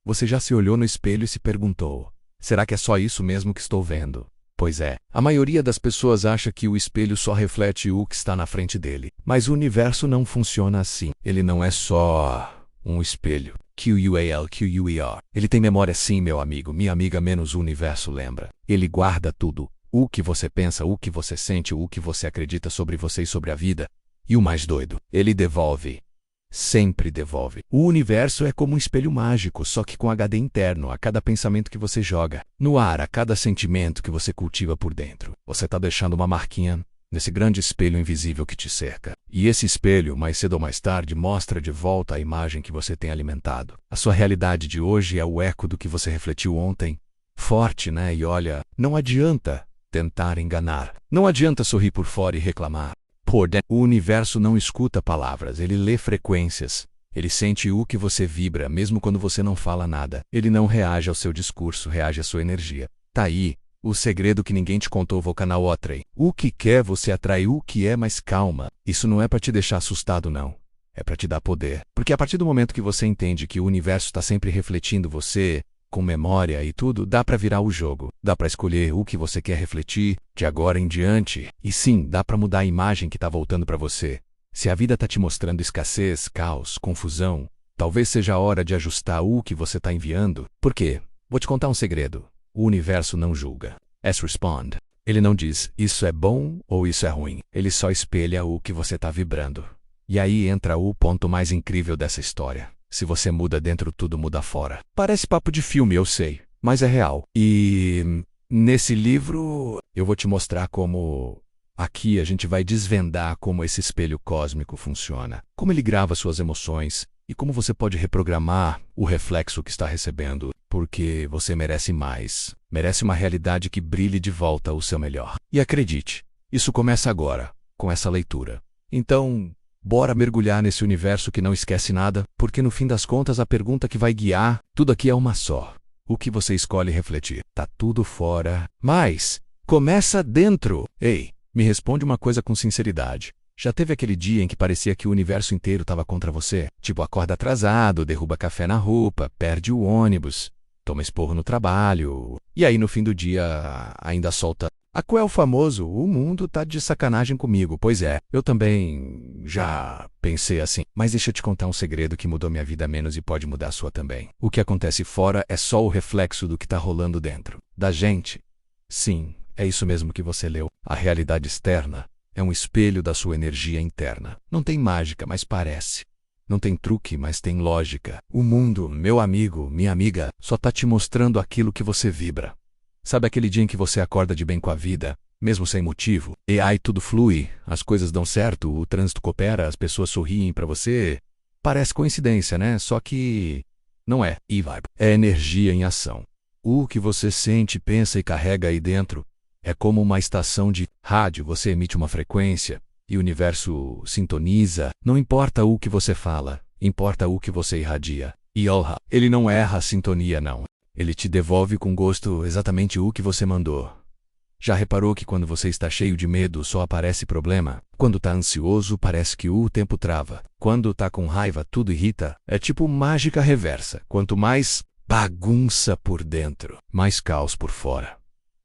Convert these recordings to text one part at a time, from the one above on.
Você já se olhou no espelho e se perguntou: será que é só isso mesmo que estou vendo? Pois é, a maioria das pessoas acha que o espelho só reflete o que está na frente dele. Mas o universo não funciona assim. Ele não é só um espelho. QUALQUER. Ele tem memória sim, meu amigo, minha amiga, menos o universo lembra. Ele guarda tudo. O que você pensa, o que você sente, o que você acredita sobre você e sobre a vida. E o mais doido, ele devolve. Sempre devolve. O universo é como um espelho mágico, só que com HD interno, a cada pensamento que você joga no ar, a cada sentimento que você cultiva por dentro. Você está deixando uma marquinha nesse grande espelho invisível que te cerca. E esse espelho, mais cedo ou mais tarde, mostra de volta a imagem que você tem alimentado. A sua realidade de hoje é o eco do que você refletiu ontem. Forte, né? E olha, não adianta tentar enganar. Não adianta sorrir por fora e reclamar. O universo não escuta palavras, ele lê frequências. Ele sente o que você vibra, mesmo quando você não fala nada. Ele não reage ao seu discurso, reage à sua energia. Tá aí o segredo que ninguém te contou, Volcanal Otrey. O que quer você atrai o que é, mas calma. Isso não é para te deixar assustado, não. É para te dar poder. Porque a partir do momento que você entende que o universo está sempre refletindo você, com memória e tudo, dá para virar o jogo. Dá para escolher o que você quer refletir de agora em diante. E sim, dá para mudar a imagem que está voltando para você. Se a vida está te mostrando escassez, caos, confusão, talvez seja a hora de ajustar o que você está enviando. Por quê? Vou te contar um segredo. O universo não julga. Responde. Ele não diz isso é bom ou isso é ruim. Ele só espelha o que você está vibrando. E aí entra o ponto mais incrível dessa história. Se você muda dentro, tudo muda fora. Parece papo de filme, eu sei, mas é real. E nesse livro eu vou te mostrar como aqui a gente vai desvendar como esse espelho cósmico funciona, como ele grava suas emoções e como você pode reprogramar o reflexo que está recebendo, porque você merece mais. Merece uma realidade que brilhe de volta o seu melhor. E acredite, isso começa agora, com essa leitura. Então, bora mergulhar nesse universo que não esquece nada, porque no fim das contas a pergunta que vai guiar tudo aqui é uma só. O que você escolhe refletir? Tá tudo fora, mas começa dentro. Ei, me responde uma coisa com sinceridade. Já teve aquele dia em que parecia que o universo inteiro estava contra você? Tipo, acorda atrasado, derruba café na roupa, perde o ônibus, toma esporro no trabalho, e aí no fim do dia ainda solta: a qual é o famoso, o mundo tá de sacanagem comigo. Pois é, eu também já pensei assim. Mas deixa eu te contar um segredo que mudou minha vida menos e pode mudar a sua também. O que acontece fora é só o reflexo do que tá rolando dentro da gente. Sim, é isso mesmo que você leu. A realidade externa é um espelho da sua energia interna. Não tem mágica, mas parece. Não tem truque, mas tem lógica. O mundo, meu amigo, minha amiga, só tá te mostrando aquilo que você vibra. Sabe aquele dia em que você acorda de bem com a vida, mesmo sem motivo? E aí tudo flui, as coisas dão certo, o trânsito coopera, as pessoas sorriem pra você. Parece coincidência, né? Só que não é. E vibe. É energia em ação. O que você sente, pensa e carrega aí dentro é como uma estação de rádio. Você emite uma frequência e o universo sintoniza. Não importa o que você fala, importa o que você irradia. E ele não erra a sintonia, não. Ele te devolve com gosto exatamente o que você mandou. Já reparou que quando você está cheio de medo só aparece problema? Quando está ansioso parece que o tempo trava. Quando está com raiva tudo irrita. É tipo mágica reversa. Quanto mais bagunça por dentro, mais caos por fora.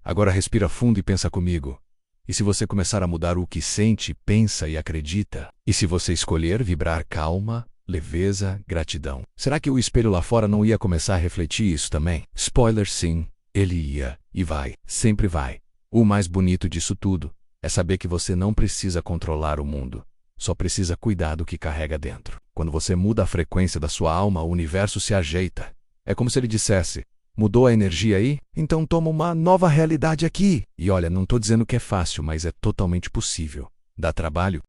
Agora respira fundo e pensa comigo. E se você começar a mudar o que sente, pensa e acredita? E se você escolher vibrar calma, leveza, gratidão? Será que o espelho lá fora não ia começar a refletir isso também? Spoiler, sim, ele ia. E vai, sempre vai. O mais bonito disso tudo é saber que você não precisa controlar o mundo. Só precisa cuidar do que carrega dentro. Quando você muda a frequência da sua alma, o universo se ajeita. É como se ele dissesse: mudou a energia aí? Então toma uma nova realidade aqui. E olha, não tô dizendo que é fácil, mas é totalmente possível. Dá trabalho?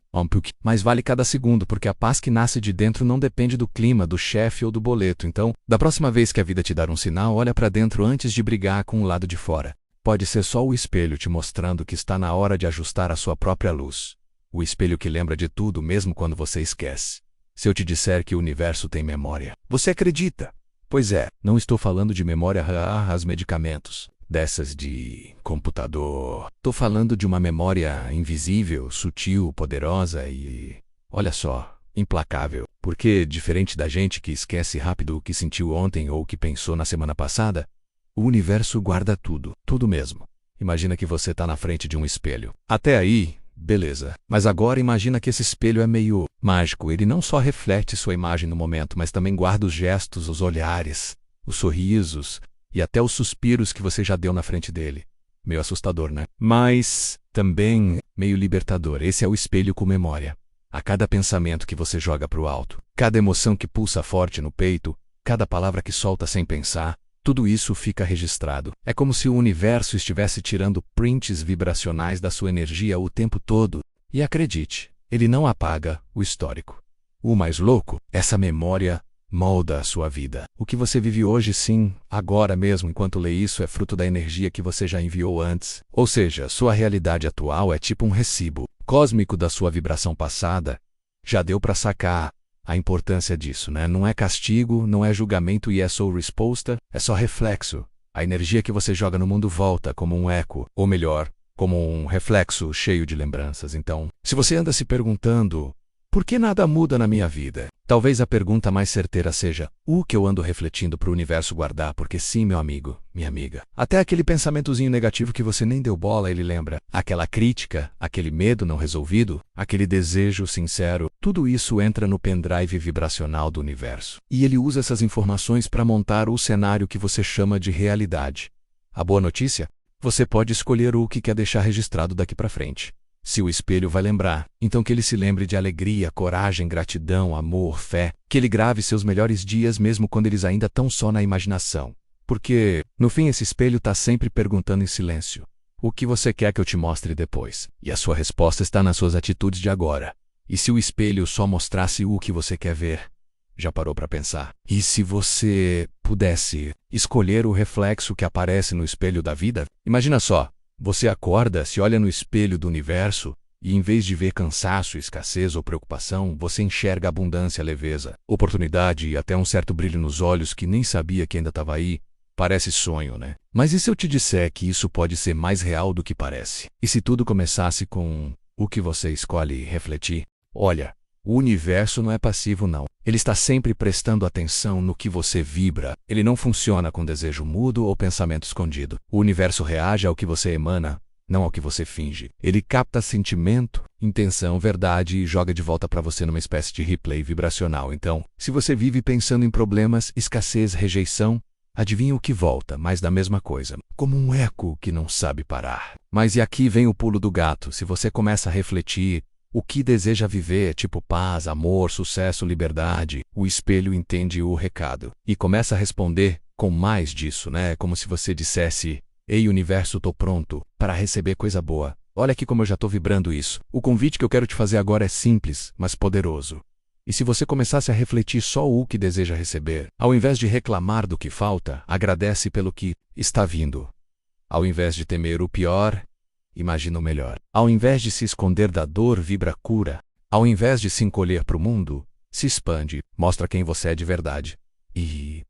Mas vale cada segundo, porque a paz que nasce de dentro não depende do clima, do chefe ou do boleto. Então, da próxima vez que a vida te dar um sinal, olha pra dentro antes de brigar com o lado de fora. Pode ser só o espelho te mostrando que está na hora de ajustar a sua própria luz. O espelho que lembra de tudo mesmo quando você esquece. Se eu te disser que o universo tem memória, você acredita? Pois é, não estou falando de memória as medicamentos, dessas de computador. Tô falando de uma memória invisível, sutil, poderosa e, olha só, implacável. Porque, diferente da gente que esquece rápido o que sentiu ontem ou o que pensou na semana passada, o universo guarda tudo, tudo mesmo. Imagina que você está na frente de um espelho. Até aí, beleza. Mas agora imagina que esse espelho é meio mágico. Ele não só reflete sua imagem no momento, mas também guarda os gestos, os olhares, os sorrisos e até os suspiros que você já deu na frente dele. Meio assustador, né? Mas também meio libertador. Esse é o espelho com memória. A cada pensamento que você joga para o alto, cada emoção que pulsa forte no peito, cada palavra que solta sem pensar, tudo isso fica registrado. É como se o universo estivesse tirando prints vibracionais da sua energia o tempo todo. E acredite, ele não apaga o histórico. O mais louco, essa memória molda a sua vida. O que você vive hoje, sim, agora mesmo enquanto lê isso, é fruto da energia que você já enviou antes. Ou seja, sua realidade atual é tipo um recibo cósmico da sua vibração passada. Já deu para sacar a importância disso, né? Não é castigo, não é julgamento e é só resposta, é só reflexo. A energia que você joga no mundo volta como um eco, ou melhor, como um reflexo cheio de lembranças. Então, se você anda se perguntando, por que nada muda na minha vida? Talvez a pergunta mais certeira seja, o que eu ando refletindo para o universo guardar? Porque sim, meu amigo, minha amiga. Até aquele pensamentozinho negativo que você nem deu bola, ele lembra. Aquela crítica, aquele medo não resolvido, aquele desejo sincero, tudo isso entra no pendrive vibracional do universo. E ele usa essas informações para montar o cenário que você chama de realidade. A boa notícia? Você pode escolher o que quer deixar registrado daqui para frente. Se o espelho vai lembrar, então que ele se lembre de alegria, coragem, gratidão, amor, fé, que ele grave seus melhores dias mesmo quando eles ainda estão só na imaginação. Porque, no fim, esse espelho está sempre perguntando em silêncio: o que você quer que eu te mostre depois? E a sua resposta está nas suas atitudes de agora. E se o espelho só mostrasse o que você quer ver? Já parou para pensar? E se você pudesse escolher o reflexo que aparece no espelho da vida? Imagina só. Você acorda, se olha no espelho do universo, e em vez de ver cansaço, escassez ou preocupação, você enxerga abundância, leveza, oportunidade e até um certo brilho nos olhos que nem sabia que ainda estava aí. Parece sonho, né? Mas e se eu te disser que isso pode ser mais real do que parece? E se tudo começasse com o que você escolhe refletir? Olha, o universo não é passivo, não. Ele está sempre prestando atenção no que você vibra. Ele não funciona com desejo mudo ou pensamento escondido. O universo reage ao que você emana, não ao que você finge. Ele capta sentimento, intenção, verdade e joga de volta para você numa espécie de replay vibracional. Então, se você vive pensando em problemas, escassez, rejeição, adivinha o que volta, mais da mesma coisa, como um eco que não sabe parar. Mas e aqui vem o pulo do gato. Se você começa a refletir o que deseja viver, tipo paz, amor, sucesso, liberdade, o espelho entende o recado e começa a responder com mais disso, né? Como se você dissesse: ei, universo, tô pronto para receber coisa boa. Olha aqui como eu já tô vibrando isso. O convite que eu quero te fazer agora é simples, mas poderoso. E se você começasse a refletir só o que deseja receber, ao invés de reclamar do que falta, agradece pelo que está vindo. Ao invés de temer o pior, imagina o melhor. Ao invés de se esconder da dor, vibra cura. Ao invés de se encolher para o mundo, se expande, mostra quem você é de verdade. E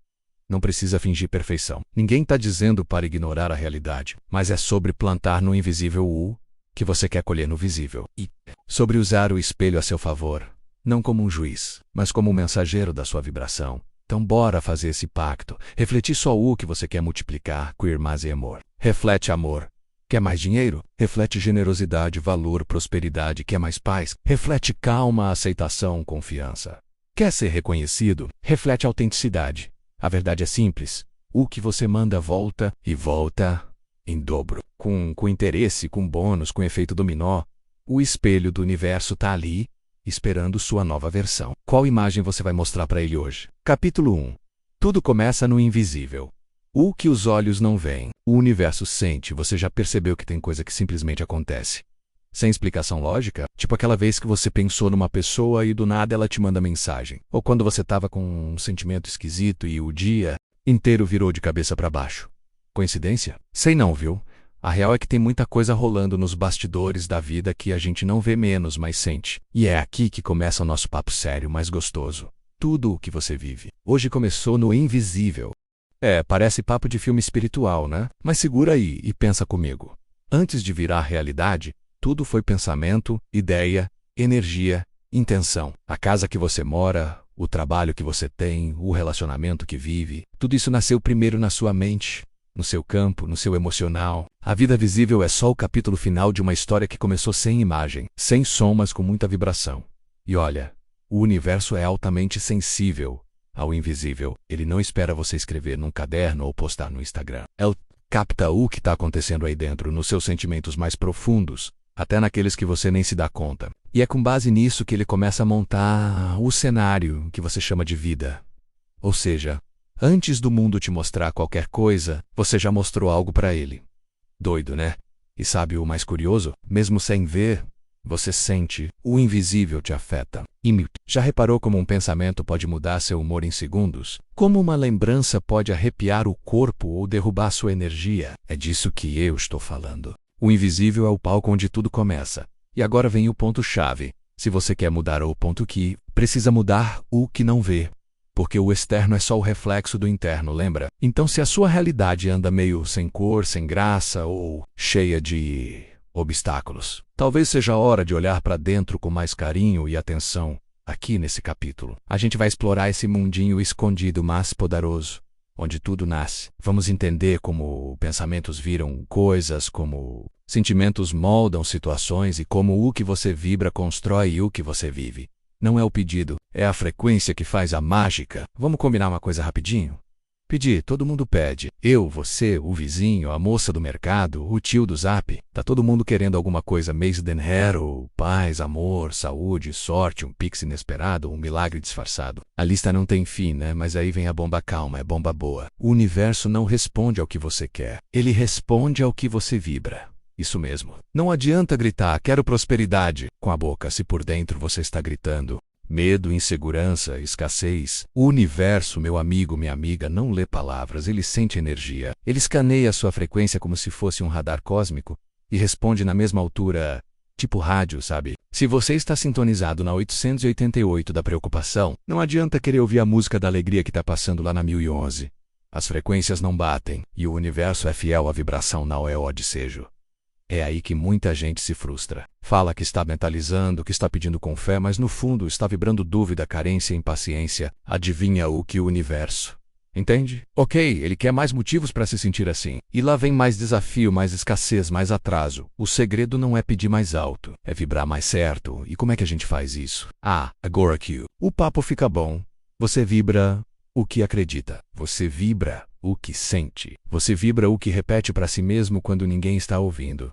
não precisa fingir perfeição. Ninguém está dizendo para ignorar a realidade, mas é sobre plantar no invisível o que você quer colher no visível. E sobre usar o espelho a seu favor, não como um juiz, mas como um mensageiro da sua vibração. Então bora fazer esse pacto. Refletir só o que você quer multiplicar, queer mais e amor. Reflete amor. Quer mais dinheiro? Reflete generosidade, valor, prosperidade. Quer mais paz? Reflete calma, aceitação, confiança. Quer ser reconhecido? Reflete autenticidade. A verdade é simples. O que você manda volta e volta em dobro. Com interesse, com bônus, com efeito dominó. O espelho do universo está ali, esperando sua nova versão. Qual imagem você vai mostrar para ele hoje? Capítulo 1. Tudo começa no invisível. O que os olhos não veem, o universo sente. Você já percebeu que tem coisa que simplesmente acontece sem explicação lógica? Tipo aquela vez que você pensou numa pessoa e do nada ela te manda mensagem. Ou quando você estava com um sentimento esquisito e o dia inteiro virou de cabeça para baixo. Coincidência? Sei não, viu? A real é que tem muita coisa rolando nos bastidores da vida que a gente não vê menos, mas sente. E é aqui que começa o nosso papo sério, mais gostoso. Tudo o que você vive hoje começou no invisível. Parece papo de filme espiritual, né? Mas segura aí e pensa comigo. Antes de virar realidade, tudo foi pensamento, ideia, energia, intenção. A casa que você mora, o trabalho que você tem, o relacionamento que vive, tudo isso nasceu primeiro na sua mente, no seu campo, no seu emocional. A vida visível é só o capítulo final de uma história que começou sem imagem, sem som, mas com muita vibração. E olha, o universo é altamente sensível ao invisível. Ele não espera você escrever num caderno ou postar no Instagram. Ele capta o que está acontecendo aí dentro, nos seus sentimentos mais profundos, até naqueles que você nem se dá conta. E é com base nisso que ele começa a montar o cenário que você chama de vida. Ou seja, antes do mundo te mostrar qualquer coisa, você já mostrou algo para ele. Doido, né? E sabe o mais curioso? Mesmo sem ver, você sente, o invisível te afeta. E já reparou como um pensamento pode mudar seu humor em segundos? Como uma lembrança pode arrepiar o corpo ou derrubar sua energia? É disso que eu estou falando. O invisível é o palco onde tudo começa. E agora vem o ponto-chave. Se você quer mudar o ponto que, precisa mudar o que não vê. Porque o externo é só o reflexo do interno, lembra? Então se a sua realidade anda meio sem cor, sem graça ou cheia de obstáculos, talvez seja a hora de olhar para dentro com mais carinho e atenção. Aqui nesse capítulo, a gente vai explorar esse mundinho escondido, mas poderoso, onde tudo nasce. Vamos entender como pensamentos viram coisas, como sentimentos moldam situações e como o que você vibra constrói o que você vive. Não é o pedido, é a frequência que faz a mágica. Vamos combinar uma coisa rapidinho? Pedir, todo mundo pede. Eu, você, o vizinho, a moça do mercado, o tio do zap. Tá todo mundo querendo alguma coisa mês denheiro, paz, amor, saúde, sorte, um pix inesperado, um milagre disfarçado. A lista não tem fim, né? Mas aí vem a bomba calma, é bomba boa. O universo não responde ao que você quer. Ele responde ao que você vibra. Isso mesmo. Não adianta gritar, quero prosperidade, com a boca, se por dentro você está gritando medo, insegurança, escassez. O universo, meu amigo, minha amiga, não lê palavras, ele sente energia. Ele escaneia a sua frequência como se fosse um radar cósmico e responde na mesma altura, tipo rádio, sabe? Se você está sintonizado na 888 da preocupação, não adianta querer ouvir a música da alegria que está passando lá na 1011. As frequências não batem e o universo é fiel à vibração, não é o desejo. É aí que muita gente se frustra. Fala que está mentalizando, que está pedindo com fé, mas no fundo está vibrando dúvida, carência e impaciência. Adivinha o que o universo? Entende? Ok, ele quer mais motivos para se sentir assim. E lá vem mais desafio, mais escassez, mais atraso. O segredo não é pedir mais alto, é vibrar mais certo. E como é que a gente faz isso? Agora que o papo fica bom. Você vibra o que acredita. Você vibra o que sente. Você vibra o que repete para si mesmo quando ninguém está ouvindo.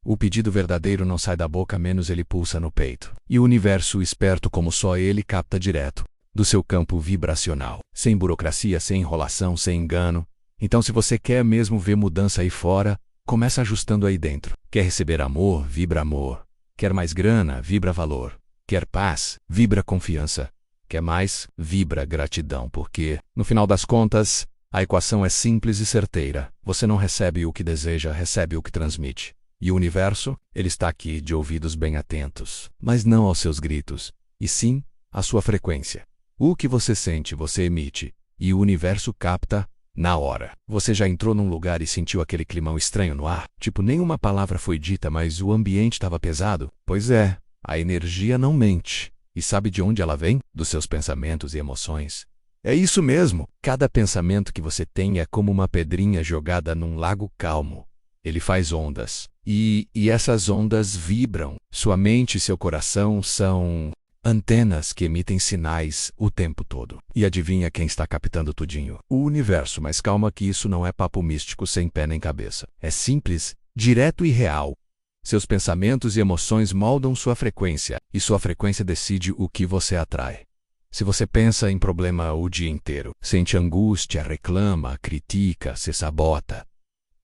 O pedido verdadeiro não sai da boca, menos ele pulsa no peito. E o universo, esperto como só ele, capta direto do seu campo vibracional. Sem burocracia, sem enrolação, sem engano. Então se você quer mesmo ver mudança aí fora, começa ajustando aí dentro. Quer receber amor? Vibra amor. Quer mais grana? Vibra valor. Quer paz? Vibra confiança. Quer mais? Vibra gratidão, porque, no final das contas, a equação é simples e certeira. Você não recebe o que deseja, recebe o que transmite. E o universo, ele está aqui de ouvidos bem atentos, mas não aos seus gritos, e sim à sua frequência. O que você sente, você emite, e o universo capta na hora. Você já entrou num lugar e sentiu aquele climão estranho no ar? Tipo, nenhuma palavra foi dita, mas o ambiente estava pesado? Pois é, a energia não mente. E sabe de onde ela vem? Dos seus pensamentos e emoções. É isso mesmo. Cada pensamento que você tem é como uma pedrinha jogada num lago calmo. Ele faz ondas. E essas ondas vibram. Sua mente e seu coração são antenas que emitem sinais o tempo todo. E adivinha quem está captando tudinho? O universo, mas calma que isso não é papo místico sem pé nem cabeça. É simples, direto e real. Seus pensamentos e emoções moldam sua frequência, e sua frequência decide o que você atrai. Se você pensa em problema o dia inteiro, sente angústia, reclama, critica, se sabota,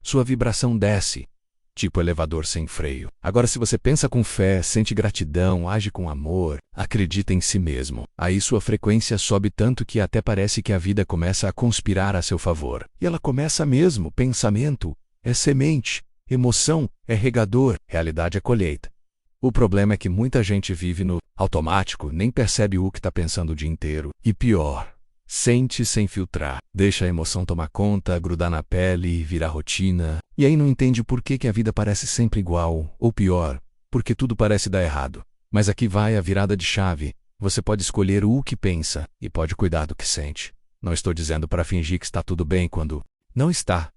sua vibração desce, tipo elevador sem freio. Agora, se você pensa com fé, sente gratidão, age com amor, acredita em si mesmo, aí sua frequência sobe tanto que até parece que a vida começa a conspirar a seu favor. E ela começa mesmo. Pensamento é semente, emoção é regador, realidade é colheita. O problema é que muita gente vive no automático, nem percebe o que está pensando o dia inteiro. E pior, sente sem filtrar, deixa a emoção tomar conta, grudar na pele, virar rotina, e aí não entende por que a vida parece sempre igual, ou pior, porque tudo parece dar errado. Mas aqui vai a virada de chave. Você pode escolher o que pensa e pode cuidar do que sente. Não estou dizendo para fingir que está tudo bem quando não está.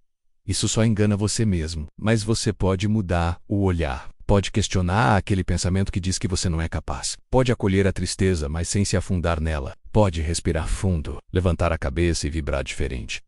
Isso só engana você mesmo. Mas você pode mudar o olhar. Pode questionar aquele pensamento que diz que você não é capaz. Pode acolher a tristeza, mas sem se afundar nela. Pode respirar fundo, levantar a cabeça e vibrar diferente.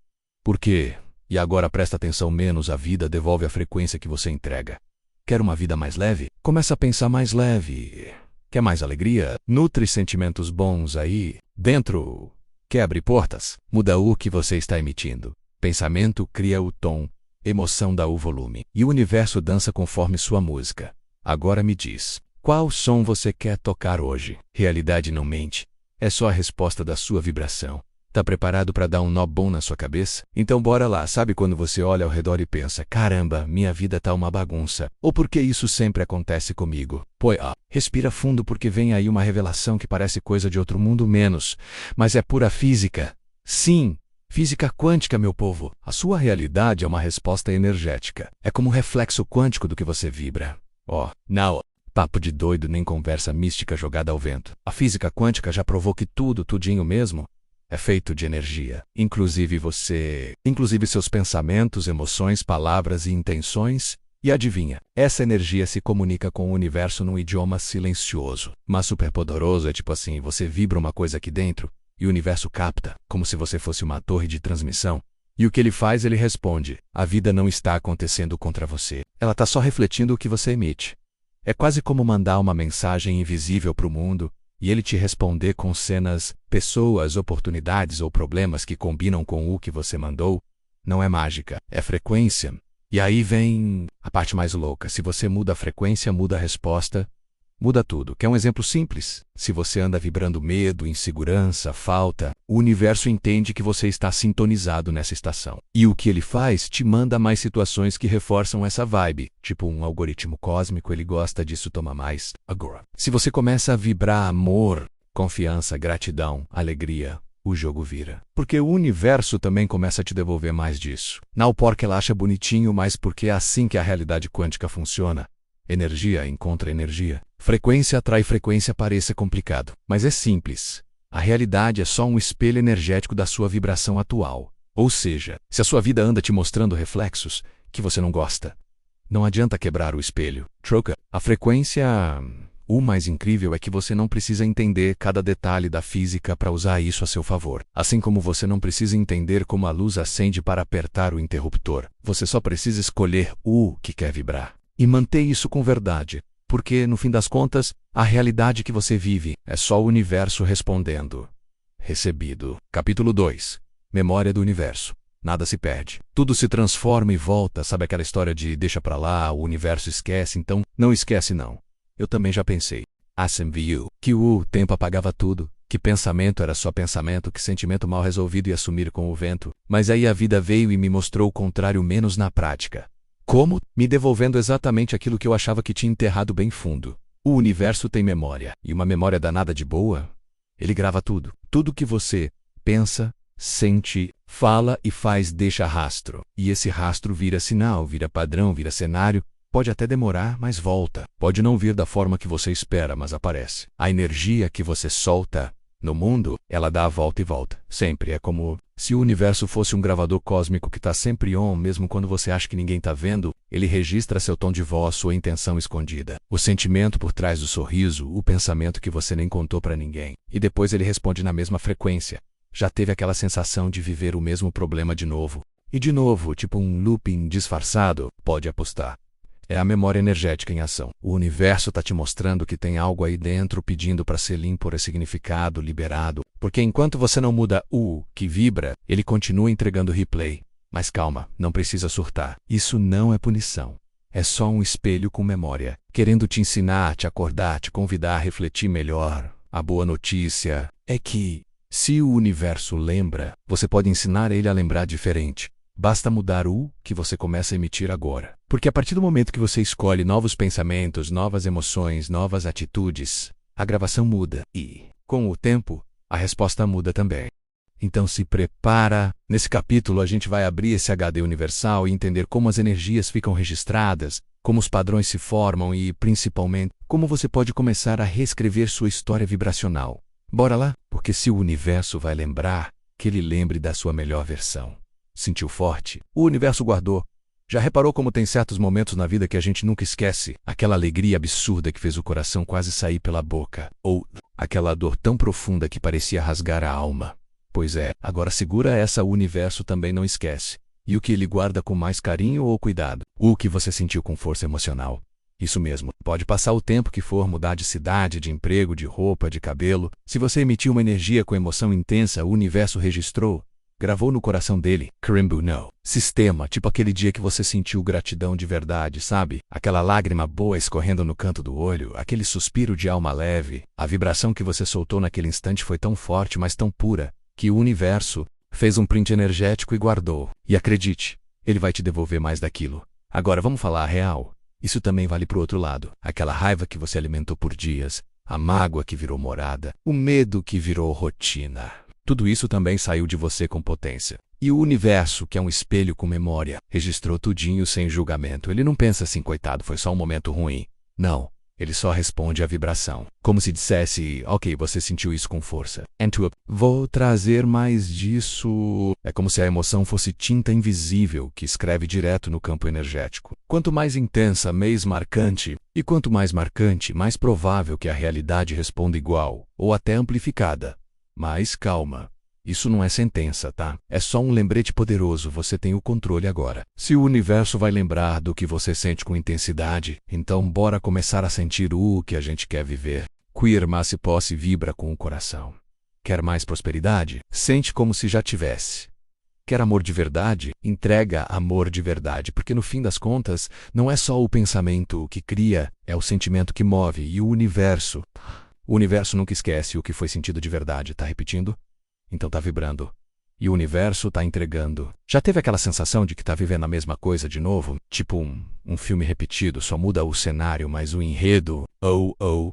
Por quê? E agora presta atenção menos, a vida devolve a frequência que você entrega. Quer uma vida mais leve? Começa a pensar mais leve. Quer mais alegria? Nutre sentimentos bons aí dentro. Quer abrir portas? Muda o que você está emitindo. Pensamento cria o tom, emoção dá o volume, e o universo dança conforme sua música. Agora me diz, qual som você quer tocar hoje? Realidade não mente. É só a resposta da sua vibração. Tá preparado para dar um nó bom na sua cabeça? Então bora lá. Sabe quando você olha ao redor e pensa, caramba, minha vida tá uma bagunça? Ou por que isso sempre acontece comigo? Respira fundo porque vem aí uma revelação que parece coisa de outro mundo menos, mas é pura física. Sim, física quântica, meu povo. A sua realidade é uma resposta energética. É como um reflexo quântico do que você vibra. Não. Papo de doido nem conversa mística jogada ao vento. A física quântica já provou que tudinho mesmo, é feito de energia. Inclusive seus pensamentos, emoções, palavras e intenções. E adivinha, essa energia se comunica com o universo num idioma silencioso, mas superpoderoso. É tipo assim, você vibra uma coisa aqui dentro e o universo capta, como se você fosse uma torre de transmissão. E o que ele faz? Ele responde. A vida não está acontecendo contra você. Ela está só refletindo o que você emite. É quase como mandar uma mensagem invisível para o mundo e ele te responder com cenas, pessoas, oportunidades ou problemas que combinam com o que você mandou. Não é mágica, é frequência. E aí vem a parte mais louca. Se você muda a frequência, muda a resposta, muda tudo. Quer um exemplo simples? Se você anda vibrando medo, insegurança, falta, o universo entende que você está sintonizado nessa estação. E o que ele faz? Te manda mais situações que reforçam essa vibe. Tipo um algoritmo cósmico, ele gosta disso, toma mais. Agora, se você começa a vibrar amor, confiança, gratidão, alegria, o jogo vira. Porque o universo também começa a te devolver mais disso. Não porque ela acha bonitinho, mas porque é assim que a realidade quântica funciona. Energia encontra energia. Frequência atrai frequência. Parece complicado, mas é simples. A realidade é só um espelho energético da sua vibração atual. Ou seja, se a sua vida anda te mostrando reflexos que você não gosta, não adianta quebrar o espelho. Troca. A frequência... O mais incrível é que você não precisa entender cada detalhe da física para usar isso a seu favor. Assim como você não precisa entender como a luz acende para apertar o interruptor. Você só precisa escolher o que quer vibrar. E manter isso com verdade. Porque, no fim das contas, a realidade que você vive é só o universo respondendo. Recebido. Capítulo 2. Memória do universo. Nada se perde. Tudo se transforma e volta. Sabe aquela história de deixa pra lá, o universo esquece? Então, não esquece não. Eu também já pensei. Viu que o tempo apagava tudo. Que pensamento era só pensamento, que sentimento mal resolvido ia sumir com o vento. Mas aí a vida veio e me mostrou o contrário, menos na prática. Como? Me devolvendo exatamente aquilo que eu achava que tinha enterrado bem fundo. O universo tem memória. E uma memória danada de boa? Ele grava tudo. Tudo que você pensa, sente, fala e faz deixa rastro. E esse rastro vira sinal, vira padrão, vira cenário. Pode até demorar, mas volta. Pode não vir da forma que você espera, mas aparece. A energia que você solta no mundo, ela dá a volta e volta. Sempre. É como se o universo fosse um gravador cósmico que está sempre on, mesmo quando você acha que ninguém está vendo. Ele registra seu tom de voz, sua intenção escondida, o sentimento por trás do sorriso, o pensamento que você nem contou para ninguém. E depois ele responde na mesma frequência. Já teve aquela sensação de viver o mesmo problema de novo? E de novo, tipo um looping disfarçado? Pode apostar. É a memória energética em ação. O universo está te mostrando que tem algo aí dentro pedindo para ser limpo, ressignificado, liberado. Porque enquanto você não muda o que vibra, ele continua entregando replay. Mas calma, não precisa surtar. Isso não é punição. É só um espelho com memória, querendo te ensinar, te acordar, te convidar a refletir melhor. A boa notícia é que, se o universo lembra, você pode ensinar ele a lembrar diferente. Basta mudar o que você começa a emitir agora. Porque a partir do momento que você escolhe novos pensamentos, novas emoções, novas atitudes, a gravação muda. E, com o tempo, a resposta muda também. Então se prepara. Nesse capítulo a gente vai abrir esse HD universal e entender como as energias ficam registradas, como os padrões se formam e, principalmente, como você pode começar a reescrever sua história vibracional. Bora lá? Porque se o universo vai lembrar, que ele lembre da sua melhor versão. Sentiu forte? O universo guardou. Já reparou como tem certos momentos na vida que a gente nunca esquece? Aquela alegria absurda que fez o coração quase sair pela boca. Ou aquela dor tão profunda que parecia rasgar a alma. Pois é, agora segura essa, o universo também não esquece. E o que ele guarda com mais carinho ou cuidado? O que você sentiu com força emocional. Isso mesmo, pode passar o tempo que for, mudar de cidade, de emprego, de roupa, de cabelo. Se você emitiu uma energia com emoção intensa, o universo registrou. Gravou no coração dele. Karimbu no sistema, tipo aquele dia que você sentiu gratidão de verdade, sabe? Aquela lágrima boa escorrendo no canto do olho, aquele suspiro de alma leve. A vibração que você soltou naquele instante foi tão forte, mas tão pura, que o universo fez um print energético e guardou. E acredite, ele vai te devolver mais daquilo. Agora vamos falar a real. Isso também vale pro outro lado. Aquela raiva que você alimentou por dias, a mágoa que virou morada, o medo que virou rotina. Tudo isso também saiu de você com potência. E o universo, que é um espelho com memória, registrou tudinho sem julgamento. Ele não pensa assim, coitado, foi só um momento ruim. Não. Ele só responde à vibração. Como se dissesse, ok, você sentiu isso com força. Vou trazer mais disso. É como se a emoção fosse tinta invisível que escreve direto no campo energético. Quanto mais intensa, mais marcante. E quanto mais marcante, mais provável que a realidade responda igual, ou até amplificada. Mas calma. Isso não é sentença, tá? É só um lembrete poderoso, você tem o controle agora. Se o universo vai lembrar do que você sente com intensidade, então bora começar a sentir o que a gente quer viver. Queer Masse Posse vibra com o coração. Quer mais prosperidade? Sente como se já tivesse. Quer amor de verdade? Entrega amor de verdade, porque no fim das contas, não é só o pensamento que cria, é o sentimento que move, e o universo. O universo nunca esquece o que foi sentido de verdade, tá repetindo? Então tá vibrando. E o universo tá entregando. Já teve aquela sensação de que tá vivendo a mesma coisa de novo? Tipo um filme repetido, só muda o cenário, mas o enredo,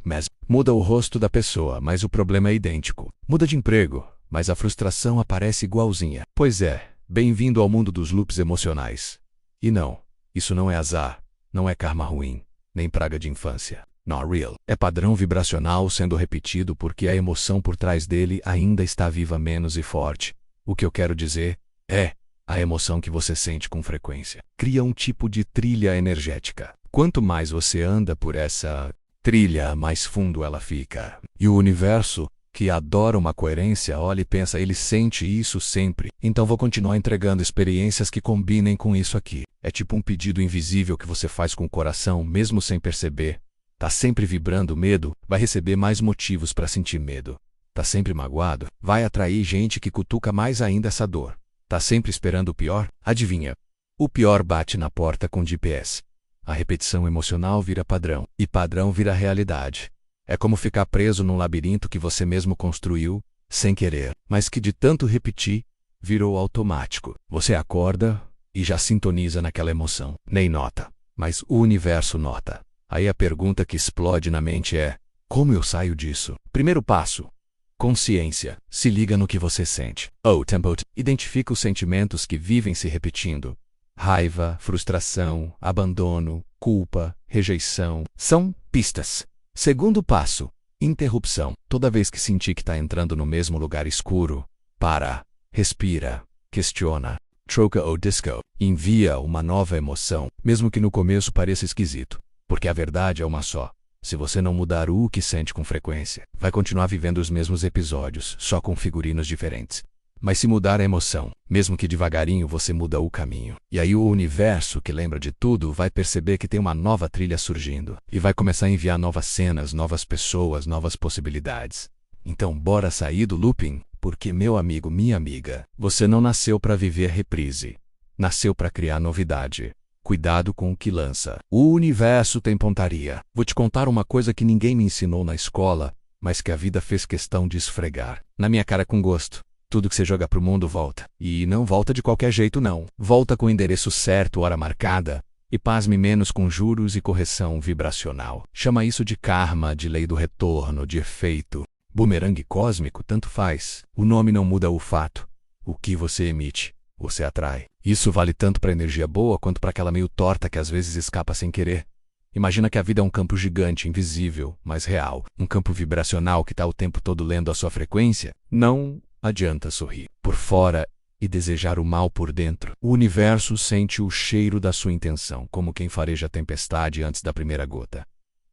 mas muda o rosto da pessoa, mas o problema é idêntico. Muda de emprego, mas a frustração aparece igualzinha. Pois é, bem-vindo ao mundo dos loops emocionais. E não, isso não é azar, não é karma ruim, nem praga de infância. Not real. É padrão vibracional sendo repetido porque a emoção por trás dele ainda está viva, menos e forte. O que eu quero dizer é a emoção que você sente com frequência. Cria um tipo de trilha energética. Quanto mais você anda por essa trilha, mais fundo ela fica. E o universo, que adora uma coerência, olha e pensa, ele sente isso sempre. Então vou continuar entregando experiências que combinem com isso aqui. É tipo um pedido invisível que você faz com o coração, mesmo sem perceber. Tá sempre vibrando medo, vai receber mais motivos para sentir medo. Tá sempre magoado, vai atrair gente que cutuca mais ainda essa dor. Tá sempre esperando o pior? Adivinha? O pior bate na porta com GPS. A repetição emocional vira padrão, e padrão vira realidade. É como ficar preso num labirinto que você mesmo construiu, sem querer, mas que de tanto repetir, virou automático. Você acorda e já sintoniza naquela emoção. Nem nota, mas o universo nota. Aí a pergunta que explode na mente é: como eu saio disso? Primeiro passo: consciência. Se liga no que você sente. Tempo. Identifica os sentimentos que vivem se repetindo. Raiva, frustração, abandono, culpa, rejeição. São pistas. Segundo passo: interrupção. Toda vez que sentir que está entrando no mesmo lugar escuro, para, respira, questiona. Troca ou disco. Envia uma nova emoção, mesmo que no começo pareça esquisito. Porque a verdade é uma só. Se você não mudar o que sente com frequência, vai continuar vivendo os mesmos episódios, só com figurinos diferentes. Mas se mudar a emoção, mesmo que devagarinho, você muda o caminho. E aí o universo, que lembra de tudo, vai perceber que tem uma nova trilha surgindo. E vai começar a enviar novas cenas, novas pessoas, novas possibilidades. Então bora sair do looping, porque meu amigo, minha amiga, você não nasceu para viver reprise. Nasceu para criar novidade. Cuidado com o que lança. O universo tem pontaria. Vou te contar uma coisa que ninguém me ensinou na escola, mas que a vida fez questão de esfregar na minha cara com gosto. Tudo que você joga pro mundo volta. E não volta de qualquer jeito, não. Volta com o endereço certo, hora marcada. E pasme menos com juros e correção vibracional. Chama isso de karma, de lei do retorno, de efeito. Bumerangue cósmico, tanto faz. O nome não muda o fato. O que você emite, você atrai. Isso vale tanto para energia boa quanto para aquela meio torta que às vezes escapa sem querer. Imagina que a vida é um campo gigante, invisível, mas real. Um campo vibracional que está o tempo todo lendo a sua frequência. Não adianta sorrir por fora e desejar o mal por dentro. O universo sente o cheiro da sua intenção, como quem fareja a tempestade antes da primeira gota.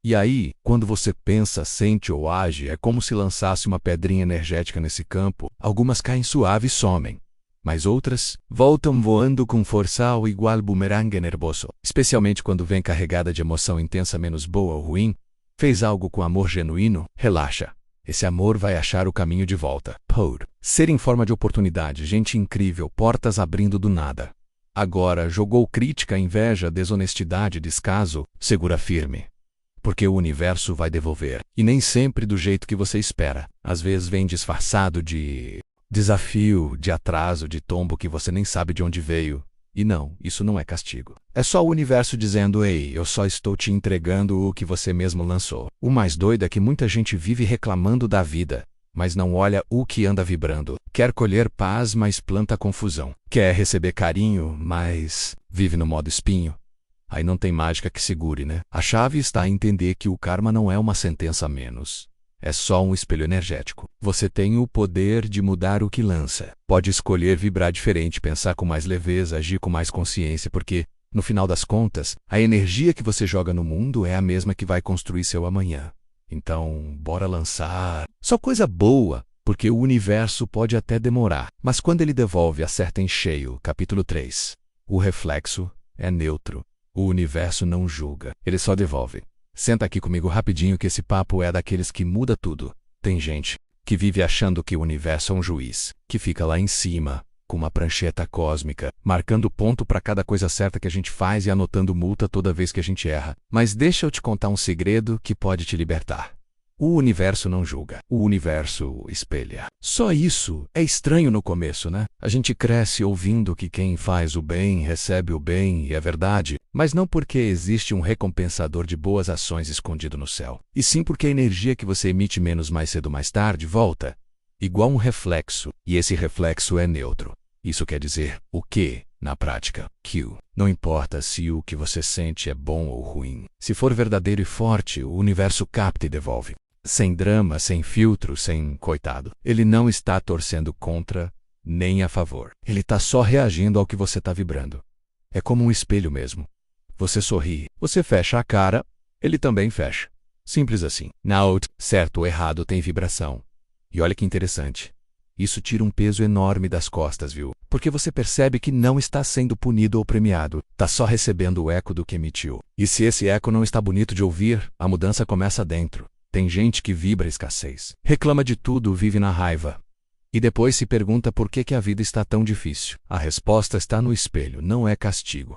E aí, quando você pensa, sente ou age, é como se lançasse uma pedrinha energética nesse campo. Algumas caem suave e somem, mas outras voltam voando com forçal igual bumerangue nervoso. Especialmente quando vem carregada de emoção intensa menos boa ou ruim. Fez algo com amor genuíno? Relaxa. Esse amor vai achar o caminho de volta. Por ser em forma de oportunidade, gente incrível, portas abrindo do nada. Agora, jogou crítica, inveja, desonestidade, descaso, segura firme. Porque o universo vai devolver. E nem sempre do jeito que você espera. Às vezes vem disfarçado de desafio, de atraso, de tombo que você nem sabe de onde veio. E não, isso não é castigo. É só o universo dizendo: ei, eu só estou te entregando o que você mesmo lançou. O mais doido é que muita gente vive reclamando da vida, mas não olha o que anda vibrando. Quer colher paz, mas planta confusão. Quer receber carinho, mas vive no modo espinho. Aí não tem mágica que segure, né? A chave está em entender que o karma não é uma sentença a menos. É só um espelho energético. Você tem o poder de mudar o que lança. Pode escolher vibrar diferente, pensar com mais leveza, agir com mais consciência, porque, no final das contas, a energia que você joga no mundo é a mesma que vai construir seu amanhã. Então, bora lançar. Só coisa boa, porque o universo pode até demorar. Mas quando ele devolve, acerta em cheio. Capítulo 3. O reflexo é neutro. O universo não julga, ele só devolve. Senta aqui comigo rapidinho que esse papo é daqueles que muda tudo. Tem gente que vive achando que o universo é um juiz, que fica lá em cima, com uma prancheta cósmica, marcando ponto para cada coisa certa que a gente faz e anotando multa toda vez que a gente erra. Mas deixa eu te contar um segredo que pode te libertar. O universo não julga, o universo espelha. Só isso é estranho no começo, né? A gente cresce ouvindo que quem faz o bem recebe o bem, e é verdade, mas não porque existe um recompensador de boas ações escondido no céu, e sim porque a energia que você emite menos mais cedo ou mais tarde volta, igual um reflexo, e esse reflexo é neutro. Isso quer dizer o quê? Na prática, que não importa se o que você sente é bom ou ruim. Se for verdadeiro e forte, o universo capta e devolve. Sem drama, sem filtro, sem coitado. Ele não está torcendo contra, nem a favor. Ele está só reagindo ao que você está vibrando. É como um espelho mesmo. Você sorri, você fecha a cara, ele também fecha. Simples assim. Certo ou errado tem vibração. E olha que interessante. Isso tira um peso enorme das costas, viu? Porque você percebe que não está sendo punido ou premiado. Está só recebendo o eco do que emitiu. E se esse eco não está bonito de ouvir, a mudança começa dentro. Tem gente que vibra escassez, reclama de tudo, vive na raiva. E depois se pergunta por que a vida está tão difícil. A resposta está no espelho, não é castigo.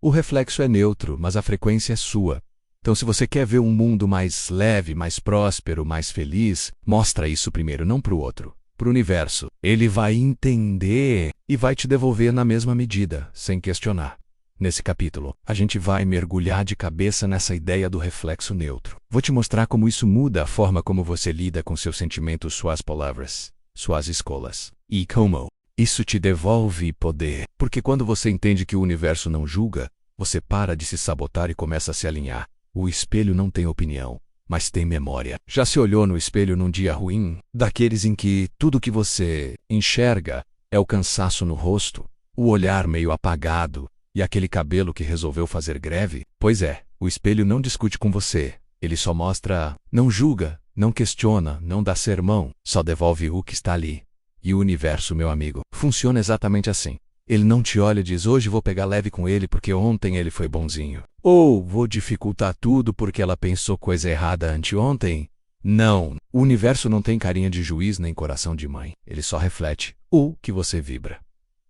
O reflexo é neutro, mas a frequência é sua. Então se você quer ver um mundo mais leve, mais próspero, mais feliz, mostra isso primeiro, não para o outro. Para o universo. Ele vai entender e vai te devolver na mesma medida, sem questionar. Nesse capítulo, a gente vai mergulhar de cabeça nessa ideia do reflexo neutro. Vou te mostrar como isso muda a forma como você lida com seus sentimentos, suas palavras, suas escolhas. E como isso te devolve poder. Porque quando você entende que o universo não julga, você para de se sabotar e começa a se alinhar. O espelho não tem opinião, mas tem memória. Já se olhou no espelho num dia ruim? Daqueles em que tudo que você enxerga é o cansaço no rosto, o olhar meio apagado, e aquele cabelo que resolveu fazer greve? Pois é, o espelho não discute com você. Ele só mostra, não julga, não questiona, não dá sermão, só devolve o que está ali. E o universo, meu amigo, funciona exatamente assim. Ele não te olha e diz: hoje vou pegar leve com ele porque ontem ele foi bonzinho. Ou vou dificultar tudo porque ela pensou coisa errada anteontem. Não, o universo não tem carinha de juiz nem coração de mãe. Ele só reflete o que você vibra.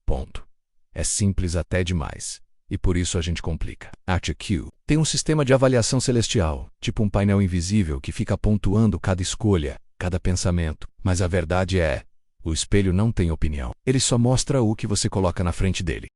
Ponto. É simples até demais. E por isso a gente complica. ArtQ tem um sistema de avaliação celestial, tipo um painel invisível que fica pontuando cada escolha, cada pensamento. Mas a verdade é, o espelho não tem opinião. Ele só mostra o que você coloca na frente dele.